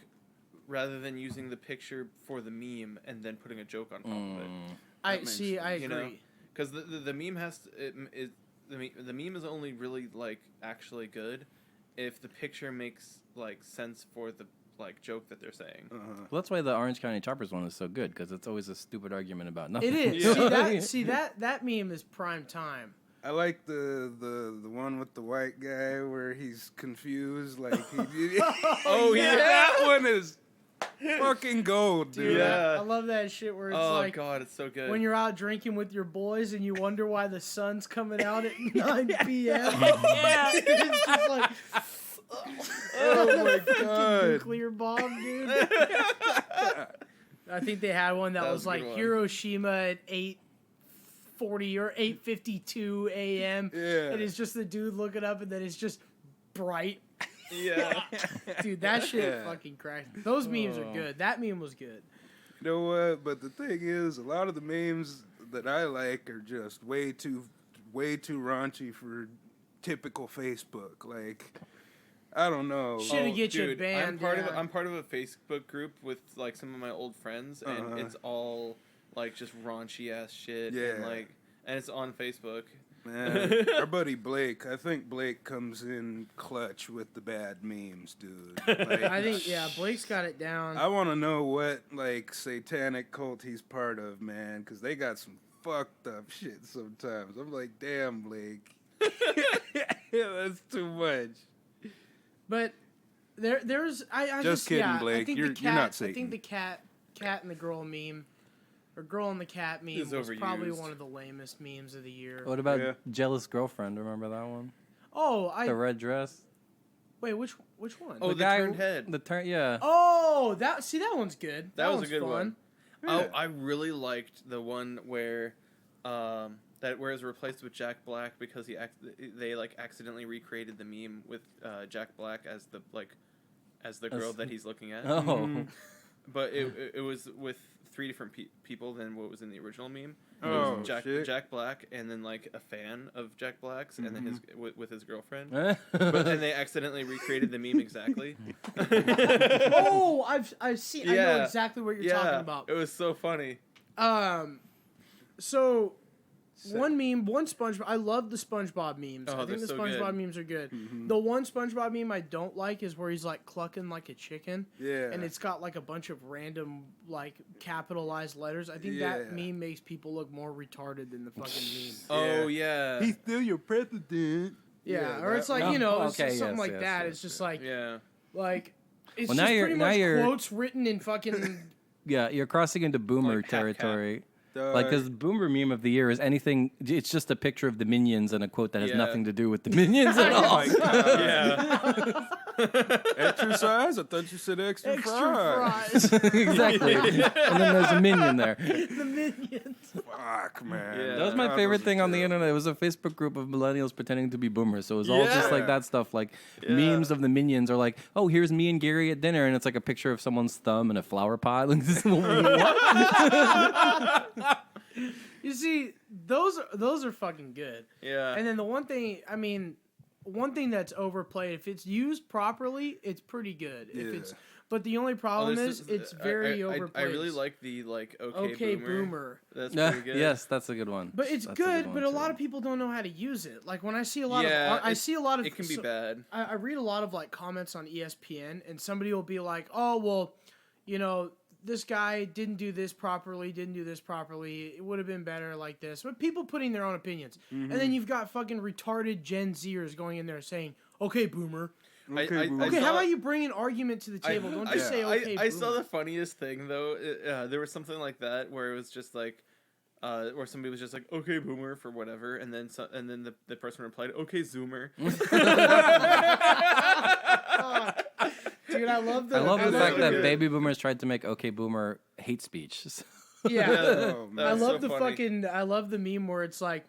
rather than using the picture for the meme and then putting a joke on top of it. I makes see. I agree. You know? Because the meme has to, the meme is only really like actually good if the picture makes like sense for the like joke that they're saying. Well, that's why the Orange County Choppers one is so good, because it's always a stupid argument about nothing. It is. See that meme is prime time. I like the one with the white guy where he's confused. Like, oh yeah, that one is fucking gold, dude. Yeah. I love that shit where it's Oh like god, it's so good. when you're out drinking with your boys and you wonder why the sun's coming out at 9 p.m. Yeah. It's just like, Oh my fucking god. nuclear bomb, dude. I think they had one that That was was a good like one. Hiroshima at 8:40 or 8:52 a.m. Yeah. And it's just the dude looking up, and then it's just bright. yeah. Dude, that shit Yeah. fucking cracked me. Those memes are good. That meme was good. You know what? But the thing is, a lot of the memes that I like are just way too raunchy for typical Facebook. Like, I don't know. Shit'll get you dude, banned. I'm part of a Facebook group with like some of my old friends, and it's all like just raunchy ass shit. And, Yeah. like, and it's on Facebook. Man, our buddy Blake, I think Blake comes in clutch with the bad memes, dude. Like, I think, Blake's got it down. I want to know what, like, satanic cult he's part of, man, because they got some fucked up shit sometimes. I'm like, damn, Blake. Yeah, that's too much. But there's I Just kidding, I Blake. think You're the cat, not I think Satan. the cat and the girl meme or girl and the cat meme It's was probably overused. one of the lamest memes of the year. What about Yeah. jealous girlfriend? Remember that one? Oh, The red dress. wait, which one? Oh, the turned head. The turn. Yeah. Oh, that one's good. That was a one's good fun. one. Yeah. Oh, I really liked the one where, where it's replaced with Jack Black because they like accidentally recreated the meme with Jack Black as the girl that he's looking at. Oh. But it was with 3 different people than what was in the original meme. It Oh, was shit. Jack Black, and then like a fan of Jack Black's, and then his with his girlfriend. but But then they accidentally recreated the meme exactly. Oh, I've seen. I know Yeah. exactly what you're talking about. It was so funny. So one SpongeBob. I love the SpongeBob memes. Oh, I think they're the so SpongeBob good. memes are good. The one SpongeBob meme I don't like is where he's like clucking like a chicken. Yeah. And it's got like a bunch of random like capitalized letters. I think that Yeah. meme makes people look more retarded than the fucking meme. Oh yeah. He's still your president. Yeah, or that it's like, one. you know, Oh, it's okay, just something yes, like yes, that. yes, It's just like, Yeah. it's Well, now just you're- pretty now much you're- quotes written in fucking. yeah, you're crossing into boomer Like Cap Cap. territory. Dog. Like, because boomer meme of the year is anything. It's just a picture of the Minions and a quote that has Yeah. nothing to do with the Minions at Oh all. my God. Yeah. Extra size? I thought you said extra, Extra fries. fries. Exactly. And then there's a Minion there. The minions. Fuck, man. Yeah. That was my That favorite was thing on the terrible. internet. It was a Facebook group of millennials pretending to be boomers. So it was all just like Yeah. that stuff. Like memes of the Minions are like, oh, here's me and Gary at dinner. And it's like a picture of someone's thumb in a flower pot. Like, this, what? You see, those are fucking good. Yeah. And then the one thing that's overplayed, if it's used properly, it's pretty good. Yeah. If it's, but the only problem is it's very overplayed. I really like the like Okay, boomer. That's Yeah, pretty good. yes, that's a good one. But it's That's a good, one, but a too. lot of people don't know how to use it. Like when I see a lot Yeah, of, I see a lot of. It can be bad. I read a lot of like comments on ESPN, and somebody will be like, "Oh, well, you know, this guy didn't do this properly. It would have been better like this." But people putting their own opinions, and then you've got fucking retarded Gen Zers going in there saying, "Okay, boomer." Okay, boomer. Okay, saw- how about you bring an argument to the table? Don't just say, "Okay, I boomer." saw the funniest thing though. There was something like that where it was just like, where somebody was just like, "Okay, boomer" for whatever, and then the person replied, "Okay, zoomer." Dude, I love the. I love the love fact it. that baby boomers tried to make okay boomer hate speech. Yeah. Oh, man. I That's love so the funny. fucking. I love the meme where it's like,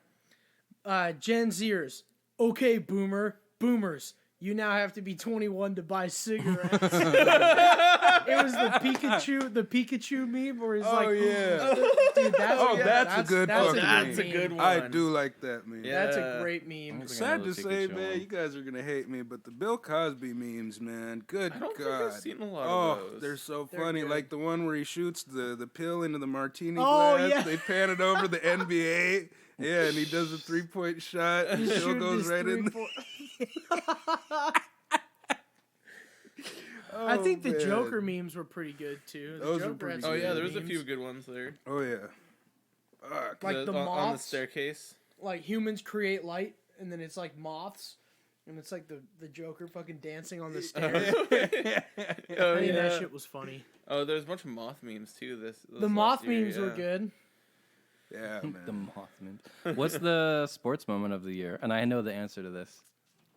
Gen Zers. Okay, boomers. You now have to be 21 to buy cigarettes. It was the Pikachu meme where he's like, yeah. dude, That's a good that's fucking That's a meme. good one. I do like that, man. Yeah. That's a great meme. Sad to Pikachu say, one. man, you guys are gonna hate me, but the Bill Cosby memes, man, good I don't think God. I've seen a lot Oh, of those. they're so They're funny. good. Like the one where he shoots the pill into the martini Oh, glass. yeah. They pan it over the NBA. Yeah, and he does a 3-point shot. And He's the pill shooting goes his right in. 3-point. I think the man. Joker memes were pretty good too. The Those were Joker had pretty some Oh good yeah, good there was a memes. few good ones there. Oh yeah. Fuck. Like the on the moths. staircase. Like humans create light, and then it's like moths, and it's like the Joker fucking dancing on the stairs. Oh I think yeah. that shit was funny. Oh, there's a bunch of moth memes too. This The moth last year, memes were yeah. good. Yeah, man. The Mothman. What's the sports moment of the year? And I know the answer to this.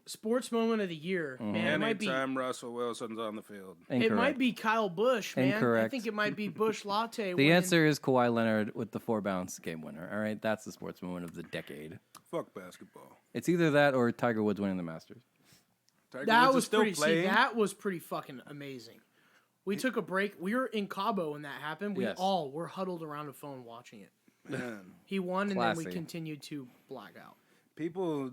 Sports moment of the year, man. It might be. Anytime Russell Wilson's on the field. Incorrect. It might be Kyle Busch, man. I Incorrect. think it might be Busch Latte. The winning. answer is Kawhi Leonard with the 4-bounce game winner. All right, that's the sports moment of the decade. Fuck basketball. It's either that or Tiger Woods winning the Masters. Tiger That Woods was is still pretty. See, playing. that was pretty fucking amazing. We took a break. We were in Cabo when that happened. We Yes. all were huddled around a phone watching it. Man. He won, and then we Classy. continued to black out. People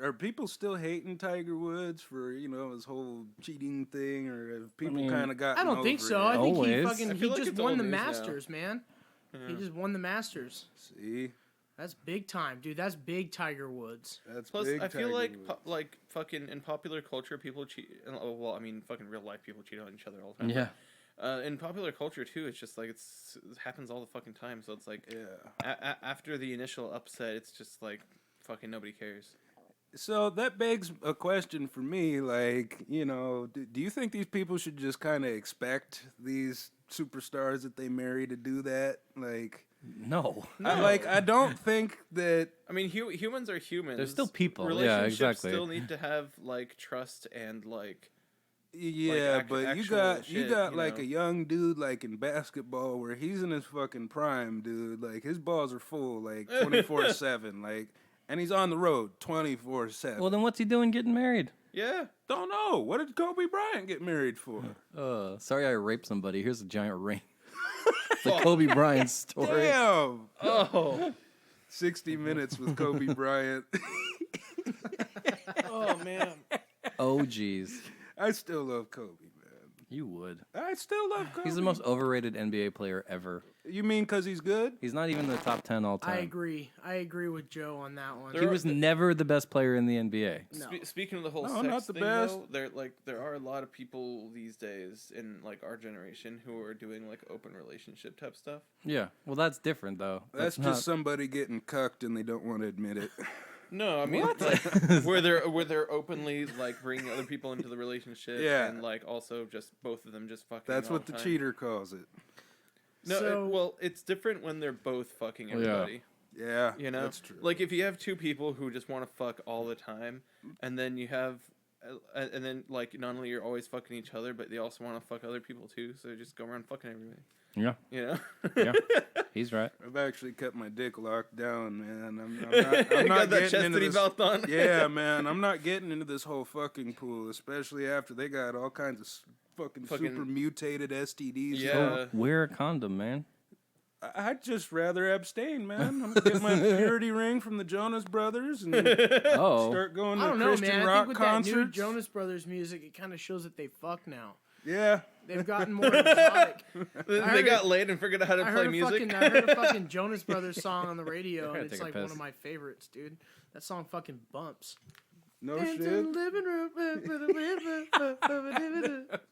are people still hating Tiger Woods for his whole cheating thing, or have people mean, kind of got? I don't think so. I think Always. he I fucking feel like just it's won old the news now. Masters, man. He just won the Masters. See, That's big time, dude. That's big Tiger Woods. that's Plus, big I feel Tiger like Woods. like fucking in popular culture, people cheat. Well, I mean, fucking real life people cheat on each other all the time. Yeah. In popular culture too, it's just like it happens all the fucking time. So it's like Yeah. after the initial upset, it's just like fucking nobody cares. So that begs a question for me. Like, you know, do you think these people should just kind of expect these superstars that they marry to do that? Like, No. I don't think that. I mean, humans are humans. They're still people. Yeah, Relationships exactly. still need to have like trust and like. Yeah, but you got shit, like know? a young dude like in basketball where he's in his fucking prime, dude. Like his balls are full, like 24/7, like, and he's on the road 24/7. Well, then what's he doing getting married? Yeah. Don't know. What did Kobe Bryant get married for? Sorry I raped somebody. Here's a giant ring. The Kobe Bryant story. Damn. Oh. 60 Minutes with Kobe Bryant. Oh man. Oh, geez. I still love Kobe, man. You would. I still love Kobe. He's the most overrated NBA player ever. You mean because he's good? He's not even in the top 10 all time. I agree. I agree with Joe on that one. He was never the best player in the NBA. No. Speaking of the whole No, sex not the thing, best. though, there are a lot of people these days in like our generation who are doing like open relationship type stuff. Yeah. Well, that's different, though. That's just somebody getting cucked and they don't want to admit it. No, I mean like where they're openly like bringing other people into the relationship, Yeah. and like also just both of them just fucking. That's all what the time. cheater calls it. No, So- well, it's different when they're both fucking everybody. Yeah, You know, that's true. like if you have two people who just want to fuck all the time, and then you have, and then like not only you're always fucking each other, but they also want to fuck other people too. So they just go around fucking everybody. Yeah. You know. Yeah. He's right. I've actually kept my dick locked down, man. I'm You not got that getting into chastity this. belt on. Yeah, man. I'm not getting into this whole fucking pool, especially after they got all kinds of fucking super mutated STDs. Yeah. Wear a condom, man. I'd just rather abstain, man. I'm gonna get my purity ring from the Jonas Brothers and Oh. start going I to don't know, Christian man. I rock think with that new concerts. Jonas Brothers music, it kind of shows that they fuck now. Yeah. They've gotten more exotic. They heard got laid and figured out how to I play heard a music. fucking Jonas Brothers song on the radio, gotta and it's take a like one piss. of my favorites, dude. That song fucking bumps. No Into shit. the living room.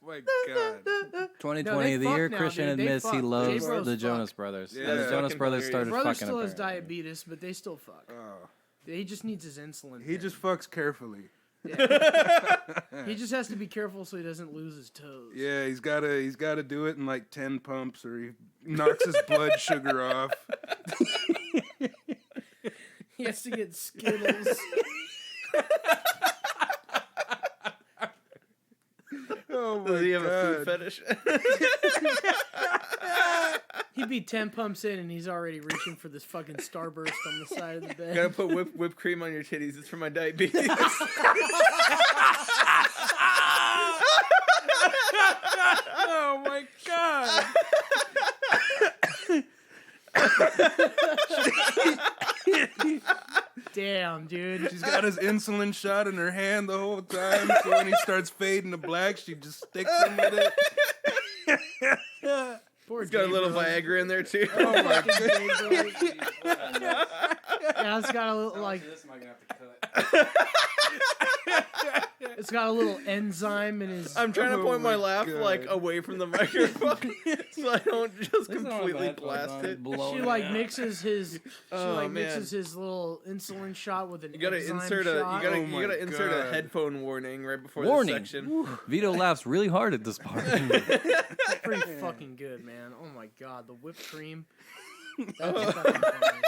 My God. 2020, No, they the fuck year now, Christian dude. They admits he fuck. loves J-Bros the fuck. Jonas Brothers. Yeah. The Jonas Fucking Brothers started hilarious. Brother fucking still has apparently. diabetes, but they still fuck. Oh. He just needs his insulin. He pen. just fucks carefully. He just has to be careful so he doesn't lose his toes. Yeah, he's gotta do it in like 10 pumps or he knocks his blood sugar off. He has to get Skittles. Oh my Does he have a food God. fetish? He'd be 10 pumps in and he's already reaching for this fucking Starburst on the side of the bed. Gotta put whipped cream on your titties. It's for my diabetes. Oh my God. Damn, dude. She's got his insulin shot in her hand the whole time, so when he starts fading to black, she just sticks him with it. Poor It's got a little J-Bros. Viagra in there too. Oh my God. Yeah, it's got a little, like, it's got a little enzyme in his. I'm trying to Oh point my my laugh God. like away from the microphone so I don't just completely blast it. She like mixes his. She Oh, like man. mixes his little insulin shot with an. You gotta enzyme insert shot. Oh you my gotta insert a God. headphone warning right before Warning. this section. Vito laughs really hard at this part. It's pretty fucking good, man. Oh my God, the whipped cream. That's fucking funny.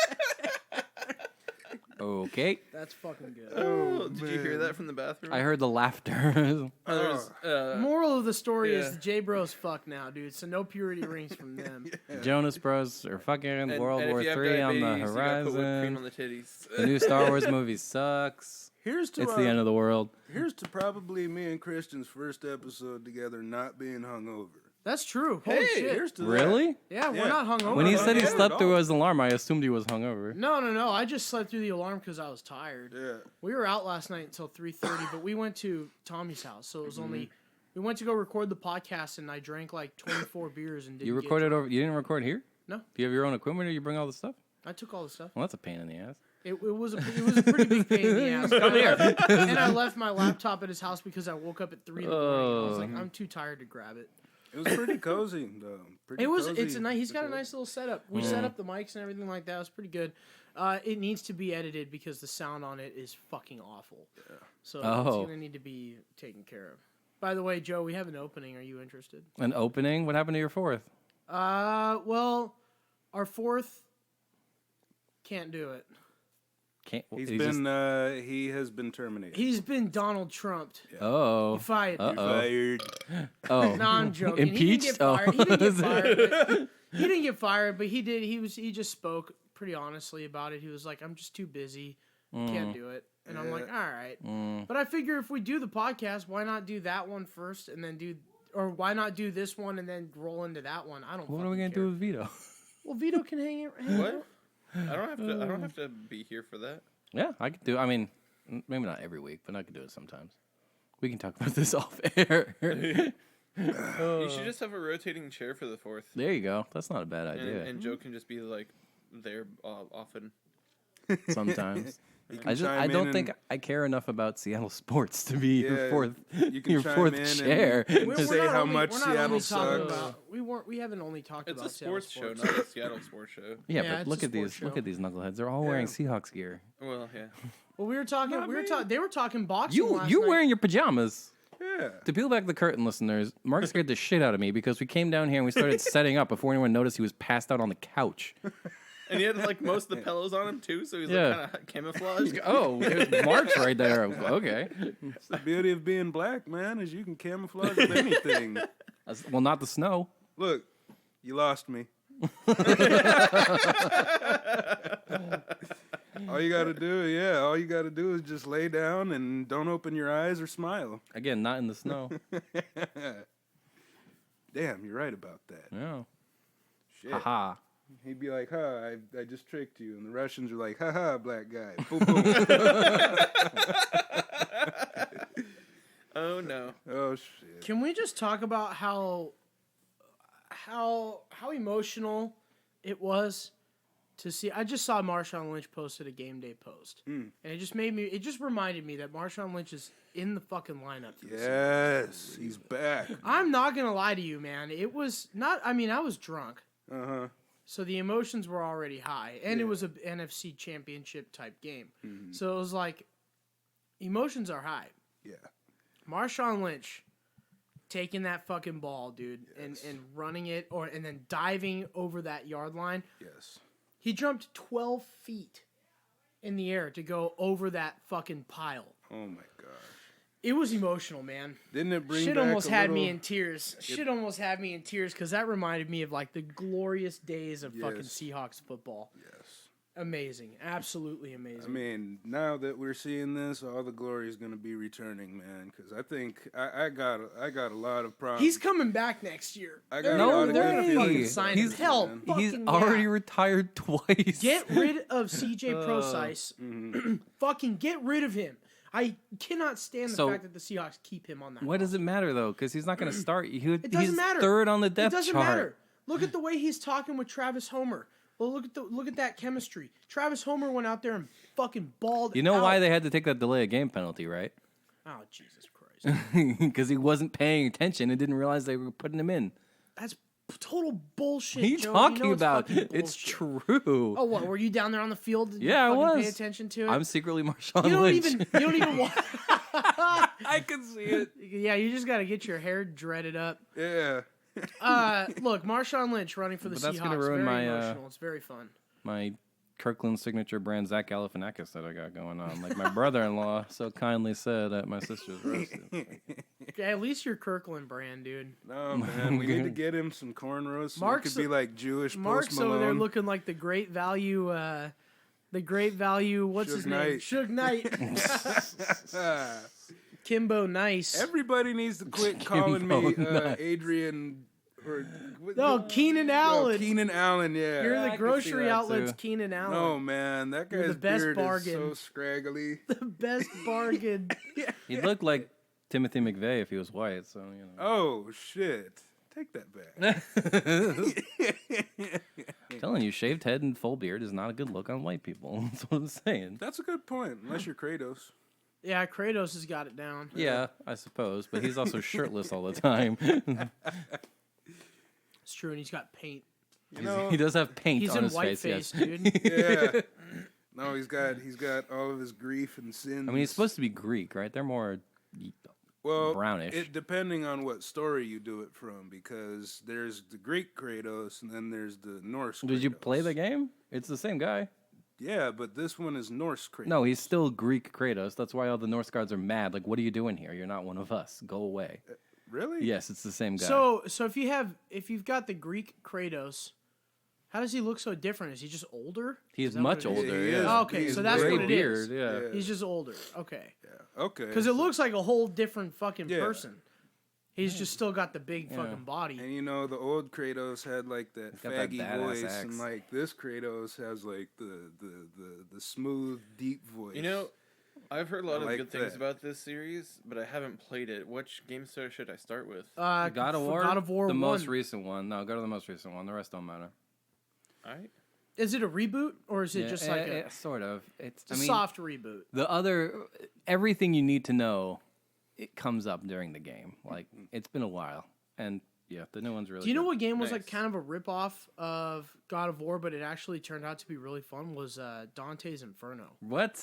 Okay. That's fucking good. Oh, did you hear man. that from the bathroom? I heard the laughter. Moral of the story yeah. is the J-Bros fuck now, dude. So no purity rings from them. Jonas Bros are fucking and World if War you have III on the diabetes, you gotta put whipped cream horizon. on the titties. The new Star Wars movie sucks. Here's to It's the end of the world. Here's to probably me and Christian's first episode together not being hungover. That's true. Holy shit. Here's to Really? Yeah, Yeah. we're not hungover. When he Oh, said he yeah, slept at through all. his alarm, I assumed he was hungover. No. I just slept through the alarm because I was tired. that. Yeah. We were out last night until 3:30, but we went to Tommy's house, so it was only. Mm-hmm. We went to go record the podcast, and I drank like 24 beers and didn't. You get recorded drunk. over. You didn't record here? No. Do you have your own equipment, or you bring all the stuff? I took all the stuff. Well, that's a pain in the ass. It was a pretty big pain in the ass. Come here. And I left my laptop at his house because I woke up at 3 in the morning. I was like, Oh. I'm too tired to grab it. It was pretty cozy, though. Pretty It was. cozy. It's a nice. He's got a nice little setup. We set up the mics and everything like that. It was pretty good. It needs to be edited because the sound on it is fucking awful. Yeah. So it's gonna need to be taken care of. By the way, Joe, we have an opening. Are you interested? An opening? What happened to your fourth? Well, our fourth can't do it. He has been terminated. He's been Donald Trumped. Yeah. Oh. He fired. You're fired. Oh. No, I'm joking. Impeached? He didn't get fired. But he did. He just spoke pretty honestly about it. He was like, "I'm just too busy. Can't do it." And I'm like, "All right." But I figure if we do the podcast, why not do that one first and then or why not do this one and then roll into that one? I don't. What are we gonna do with Vito? Well, Vito can hang What? out. I don't have to be here for that. Yeah, I could do. I mean, maybe not every week, but I could do it sometimes. We can talk about this off air. You should just have a rotating chair for the fourth. There you go. That's not a bad idea. And Joe can just be like there often. Sometimes. I don't think I care enough about Seattle sports to be your fourth chair. And say how much Seattle sucks. We haven't only talked about It's a sports show, not a Seattle sports show. Yeah, but look at these knuckleheads. They're all wearing Seahawks gear. Well, yeah. Well, they were talking boxing. You wearing your pajamas. Yeah. To peel back the curtain, listeners, Mark scared the shit out of me because we came down here and we started setting up before anyone noticed he was passed out on the couch. And he had like most of the pillows on him too, so he's like kind of camouflaged. Oh, there's Mark's right there. Okay. It's the beauty of being black, man, is you can camouflage with anything. Well, not the snow. Look, you lost me. All you gotta do is just lay down and don't open your eyes or smile. Again, not in the snow. Damn, you're right about that. Yeah. Shit. Haha. He'd be like, I just tricked you. And the Russians are like, haha, black guy. Boom, boom. Oh, no. Oh, shit. Can we just talk about how emotional it was to see? I just saw Marshawn Lynch posted a game day post. And it just reminded me that Marshawn Lynch is in the fucking lineup. Yes, he's back. I'm not going to lie to you, man. It was not, I was drunk. Uh-huh. So the emotions were already high, and it was an NFC championship type game. So it was like, emotions are high. Yeah. Marshawn Lynch taking that fucking ball, dude, and running it, and then diving over that yard line. Yes. He jumped 12 feet in the air to go over that fucking pile. Oh my gosh. It was emotional, man. Didn't it bring Shit back almost a had little... me in tears. Shit almost had me in tears because that reminded me of like the glorious days of fucking Seahawks football. Yes. Amazing. Absolutely amazing. I mean, now that we're seeing this, all the glory is going to be returning, man, because I think I got a lot of problems. He's coming back next year. I got a lot of good feelings. He's already retired twice. Get rid of CJ Procise. Fucking get rid of him. I cannot stand the fact that the Seahawks keep him on that. What does it matter, though? Because he's not going to start. It doesn't matter. Third on the depth chart. It doesn't matter. Look at the way he's talking with Travis Homer. Well, look at that chemistry. Travis Homer went out there and fucking balled. You know why they had to take that delay of game penalty, right? Oh, Jesus Christ. Because he wasn't paying attention and didn't realize they were putting him in. That's total bullshit. What are you talking about? It's true. Oh, what? Were you down there on the field? Yeah, I was. Pay attention to it. I'm secretly Marshawn Lynch. You don't even want. I can see it. Yeah, you just got to get your hair dreaded up. Yeah. Look, Marshawn Lynch running for the Seahawks. That's gonna ruin very emotional. It's very fun. My Kirkland signature brand Zach Galifianakis that I got going on. Like my brother-in-law so kindly said at my sister's roasted. Okay, at least you're Kirkland brand, dude. No, man. We need to get him some cornrows so he could be like Jewish Post Malone. Over there looking like the great value, what's his name? Suge Knight. Kimbo Nice. Everybody needs to quit calling me Adrian. Keenan Allen. Keenan Allen, yeah. You're the grocery outlet's Keenan Allen. No, man. That guy's beard is so scraggly. The best bargain. He'd look like Timothy McVeigh if he was white, so, you know. Oh, shit. Take that back. I'm telling you, shaved head and full beard is not a good look on white people. That's what I'm saying. That's a good point, unless you're Kratos. Yeah, Kratos has got it down. Yeah, I suppose, but he's also shirtless all the time. It's true, and he's got paint. You know, He does have paint He's on in his face. whiteface, Yes. dude. yeah. No, he's got all of his grief and sins. I mean, he's supposed to be Greek, right? They're more brownish. Depending on what story you do it from, because there's the Greek Kratos and then there's the Norse. Did you Kratos. play the game? It's the same guy. Yeah, but this one is Norse Kratos. No, he's still Greek Kratos. That's why all the Norse gods are mad. Like, what are you doing here? You're not one of us. Go away. Really? Yes, it's the same guy. So if you've got the Greek Kratos, how does he look so different? Is he just older? he's Is that much what it is? older. He Yeah. is. Oh, okay, He's so that's Gray what it is. beard. Yeah. He's just older. Okay. Yeah. Okay. Because it looks like a whole different fucking Yeah. person. He's just still got the big Yeah. fucking body. And you know, the old Kratos had like that got that faggy badass voice, axe. and like this Kratos has like the smooth, deep voice. You know, I've heard a lot I of like good things that. about this series, but I haven't played it. Which game store should I start with? God of War. God of War The 1. most recent one. No, go to the most recent one. The rest don't matter. All right. Is it a reboot or is it just like a sort of? It's soft reboot? The other everything you need to know, it comes up during the game. Like it's been a while, and yeah, the new one's really. Do you know good. what game was Nice. like kind of a ripoff of God of War, but it actually turned out to be really fun? Was Dante's Inferno? What?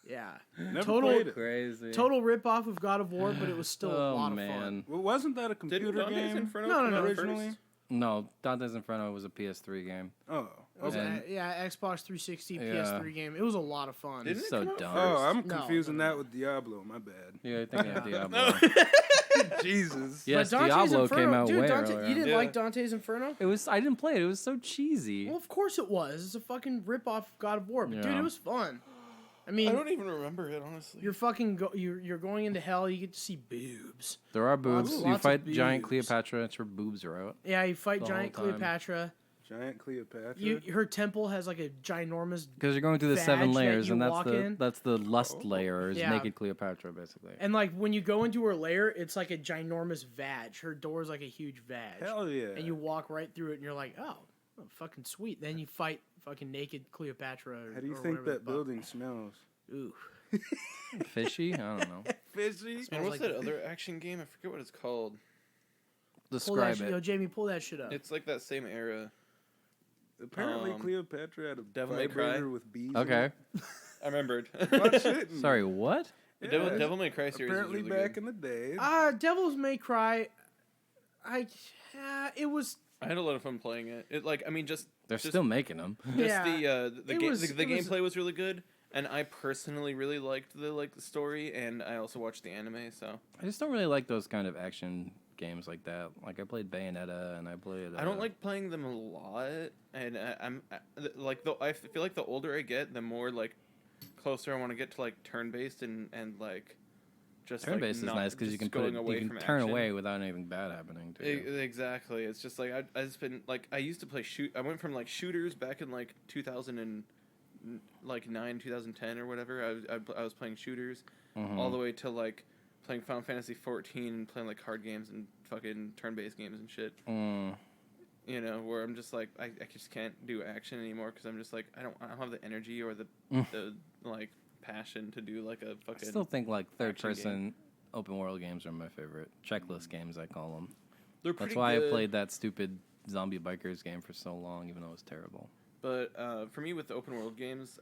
Yeah, Never total played it. Crazy. total ripoff of God of War, but it was still a Oh lot of man. fun. Well, wasn't that a computer Didn't Dante's game? Inferno No, come no, out originally? first? No, Dante's Inferno was a PS3 game. Oh, It was okay. Xbox 360, Yeah. PS3 game. It was a lot of fun. Didn't it So come out dumb. Oh, I'm No, confusing no, that no. with Diablo. My bad. Yeah, you're thinking of Diablo. Jesus. Yes, But Dante's Diablo Inferno, came out dude, way Dante, earlier. You didn't Yeah. like Dante's Inferno? It was. I didn't play it. It was so cheesy. Well, of course it was. It's a fucking ripoff of God of War, but dude, Yeah. it was fun. I I mean, don't even remember it, honestly. you're fucking you're going into hell. You get to see boobs. There are boobs. Lots You of fight giant boobs. Cleopatra. And her boobs are out. Yeah, you fight The giant whole time. Cleopatra. Giant Cleopatra. Her temple has like a ginormous, Because you're going through the Badge 7 that layers, you and walk in. that's the lust layer. Is Yeah. naked Cleopatra basically. and like when you go into her lair, it's like a ginormous vag. Her door's like a huge vag. Hell yeah. And you walk right through it, and you're like, oh, fucking sweet. Then you fight fucking naked Cleopatra. How do you or think whatever that the fuck. building smells? Ooh. Fishy? I don't know. Fishy. And what's like- that other action game? I forget what it's called. Pull that Describe shit, yo, it. Jamie, pull that shit up. It's like that same era. Apparently, Um, Cleopatra had a Devil May vibrator Cry. with bees. Okay. I remembered. Watch it. Sorry, what? The Yeah. Devil May Cry series Apparently, was really back good. in the day. Devil's May Cry. It was. I had a lot of fun playing it. It like I mean just They're just, still making them. just Yeah. the It game was- the it was- gameplay was really good, and I personally really liked the story, and I also watched the anime. So I just don't really like those kind of action games like that. Like I played Bayonetta and I played. I don't like playing them a lot, and I feel like the older I get, the more like closer I want to get to like turn based and like just Turn based like, is not nice because you just can going away you can from turn action. away without anything bad happening to you. Exactly. It's just like I just been like I used to play I went from like shooters back in like 2009, 2010 or whatever. I was playing shooters all the way to like playing Final Fantasy 14 and playing like card games and fucking turn-based games and shit. You know, where I'm just like I just can't do action anymore because I'm just like I don't have the energy or the like passion to do like a I fucking. still think like third action person open world games are my favorite. Checklist games I call them. They're That's pretty why good. I played that stupid zombie bikers game for so long, even though it was terrible. But for me, with the open world games,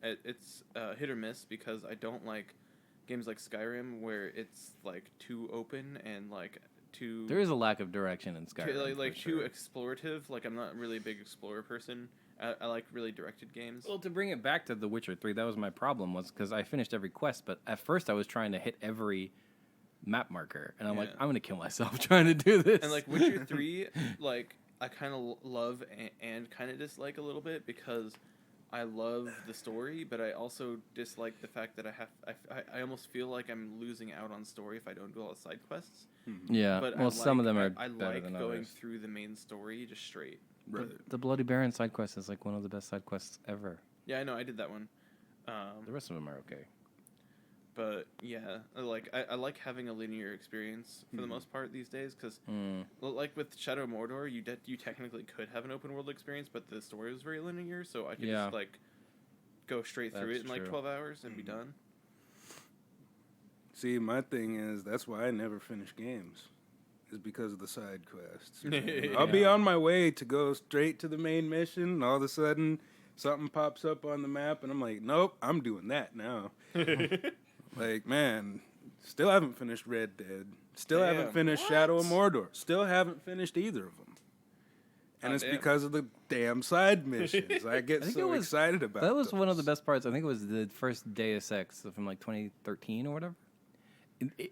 it's hit or miss because I don't like games like Skyrim where it's like too open and like too There is a lack of direction in Skyrim. like for too sure. explorative. Like I'm not really a big explorer person. I like really directed games. Well, to bring it back to The Witcher 3, that was my problem, was because I finished every quest, but at first I was trying to hit every map marker, and I'm like, Yeah. I'm gonna kill myself trying to do this. And like Witcher 3, like I kind of love and kind of dislike a little bit because I love the story, but I also dislike the fact that I almost feel like I'm losing out on story if I don't do all the side quests. yeah, But well, some of them are I better like than going others. through the main story just straight. The Bloody Baron side quest is like one of the best side quests ever. Yeah, I know I did that one. The rest of them are okay. But yeah, like I like having a linear experience for the most part these days because, like with Shadow of Mordor, you technically could have an open world experience, but the story was very linear, so I could Yeah. just like go straight through That's it in like true. 12 hours and be done. See, my thing is that's why I never finish games. is because of the side quests. I'll be on my way to go straight to the main mission, and all of a sudden something pops up on the map, and I'm like, nope, I'm doing that now. Like, man, still haven't finished Red Dead. Still haven't finished Shadow of Mordor. Still haven't finished either of them. And it's because of the damn side missions. I get so excited about that. That was those. one of the best parts. I think it was the first Deus Ex from like 2013 or whatever.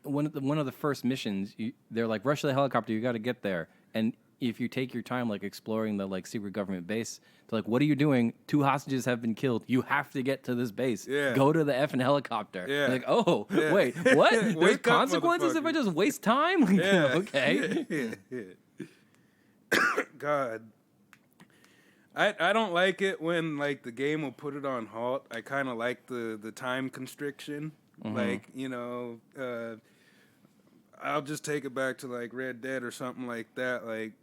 One of the first missions, they're like, rush to the helicopter, you got to get there. And if you take your time, like exploring the like secret government base, they're like, what are you doing? 2 hostages have been killed. You have to get to this base. Yeah. Go to the effing helicopter. Yeah. Like, oh, wait, what? There's Wake up, consequences if I just waste time? Yeah. Okay. Yeah. God. I don't like it when like the game will put it on halt. I kind of like the time constriction. Like, you know, I'll just take it back to like Red Dead or something like that. Like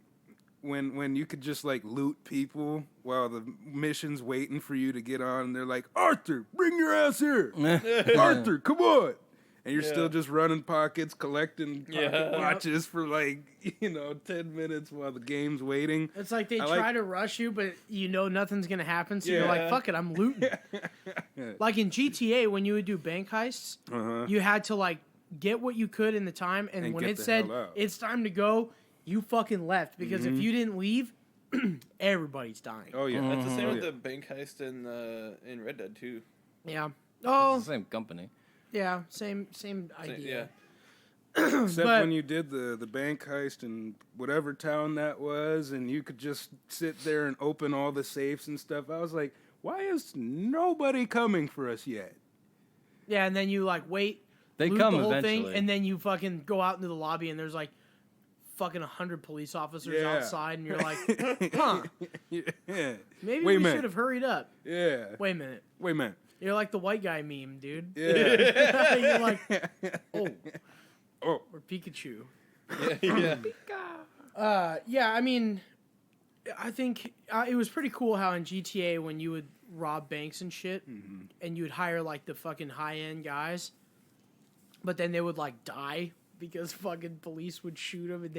when you could just like loot people while the mission's waiting for you to get on, and they're like, Arthur, bring your ass here. Arthur, come on. And you're still just running pockets, collecting pocket watches for like, 10 minutes while the game's waiting. It's like they try to rush you, but you know nothing's going to happen. So you're like, fuck it, I'm looting. Like in GTA, when you would do bank heists, you had to like get what you could in the time. And when it said it's time to go, you fucking left. Because if you didn't leave, everybody's dying. Oh, yeah. That's the same with the bank heist in Red Dead, too. Yeah. Oh, it's the same company. Yeah, same idea. Except when you did the bank heist in whatever town that was, and you could just sit there and open all the safes and stuff. I was like, why is nobody coming for us yet? Yeah, and then you like wait. They loot come the whole eventually. thing, and then you fucking go out into the lobby, and there's like fucking 100 police officers outside, and you're like, huh? Maybe we should have hurried up. Yeah. Wait a minute. You're like the white guy meme, dude. Yeah. You're like, oh, or Pikachu. Yeah. I mean, I think it was pretty cool how in GTA when you would rob banks and shit, and you would hire like the fucking high end guys, but then they would like die because fucking police would shoot them, and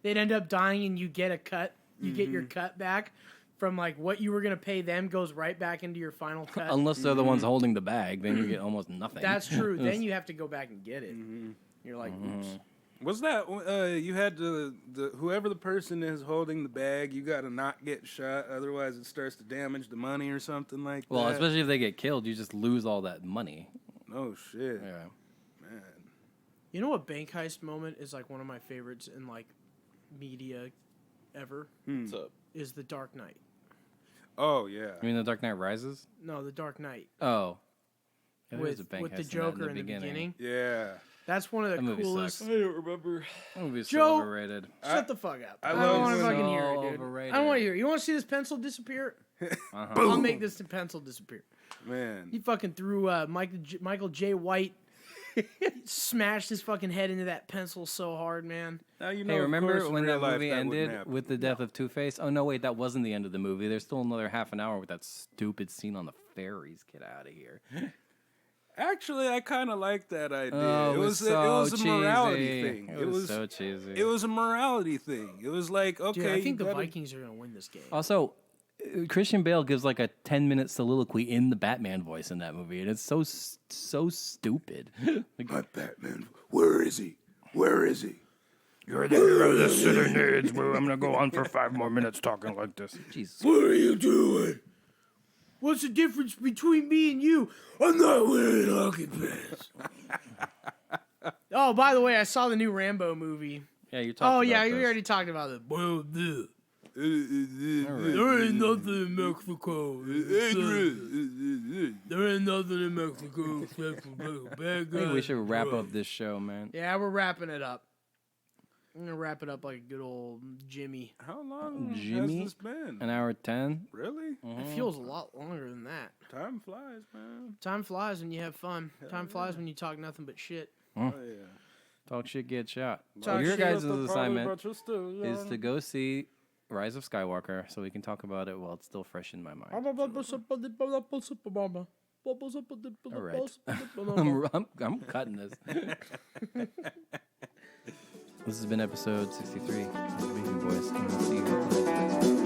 they'd end up dying, and you get a cut, you get your cut back. From like what you were gonna pay them goes right back into your final cut. Unless they're the ones holding the bag, then you get almost nothing. That's true. Then you have to go back and get it. You're like, oops. Was that you had the whoever the person is holding the bag, you got to not get shot, otherwise it starts to damage the money or something like that. Well, especially if they get killed, you just lose all that money. Oh shit. Yeah. Man. You know what bank heist moment is like one of my favorites in like media ever? What's up? Is The Dark Knight. Oh yeah. You mean The Dark Knight Rises? No, The Dark Knight. Oh. Yeah, with the Joker in the beginning. Yeah. That's one of the coolest. I don't remember. That movie's Joe, so overrated. Shut the fuck up. I don't want to love fucking so hear it, dude. overrated. I don't want to hear it. You want to see this pencil disappear? Uh-huh. I'll make this pencil disappear. Man. He fucking threw Michael J. White. Smashed his fucking head into that pencil so hard, man. Now you know. Hey, remember of course, when in that real life, movie that wouldn't ended happen. with the death of Two-Face? Oh, no, wait, that wasn't the end of the movie. There's still another half an hour with that stupid scene on the ferries. Get out of here. Actually, I kind of like that idea. Oh, it was so a morality cheesy. thing. It was so cheesy. It was a morality thing. It was like, okay, Dude, I think you the gotta- Vikings are going to win this game. Also, Christian Bale gives like a 10-minute soliloquy in the Batman voice in that movie, and it's so stupid. Like, My Batman, where is he? Where is he? you're the hero the city needs. I'm going to go on for 5 more minutes talking like this. Jesus. What are you doing? What's the difference between me and you? I'm not wearing hockey pants. Oh, by the way, I saw the new Rambo movie. Yeah, you talked Oh, about yeah, this. we already talked about it. Well, There there ain't nothing in Mexico. There ain't nothing in Mexico except for bad I think we should wrap up this show, man. Yeah, we're wrapping it up. I'm going to wrap it up like a good old Jimmy. How long Jimmy? has this been? An hour 10? Really? It feels a lot longer than that. Time flies, man. Time flies when you have fun. Time flies when you talk nothing but shit. Oh yeah. Talk shit, get shot. Talk So your shit guys' That's the assignment part about your is to go see Rise of Skywalker so we can talk about it while it's still fresh in my mind. All right. I'm cutting this. This has been episode 63 of the Beefy Boys. And we'll see you guys next time.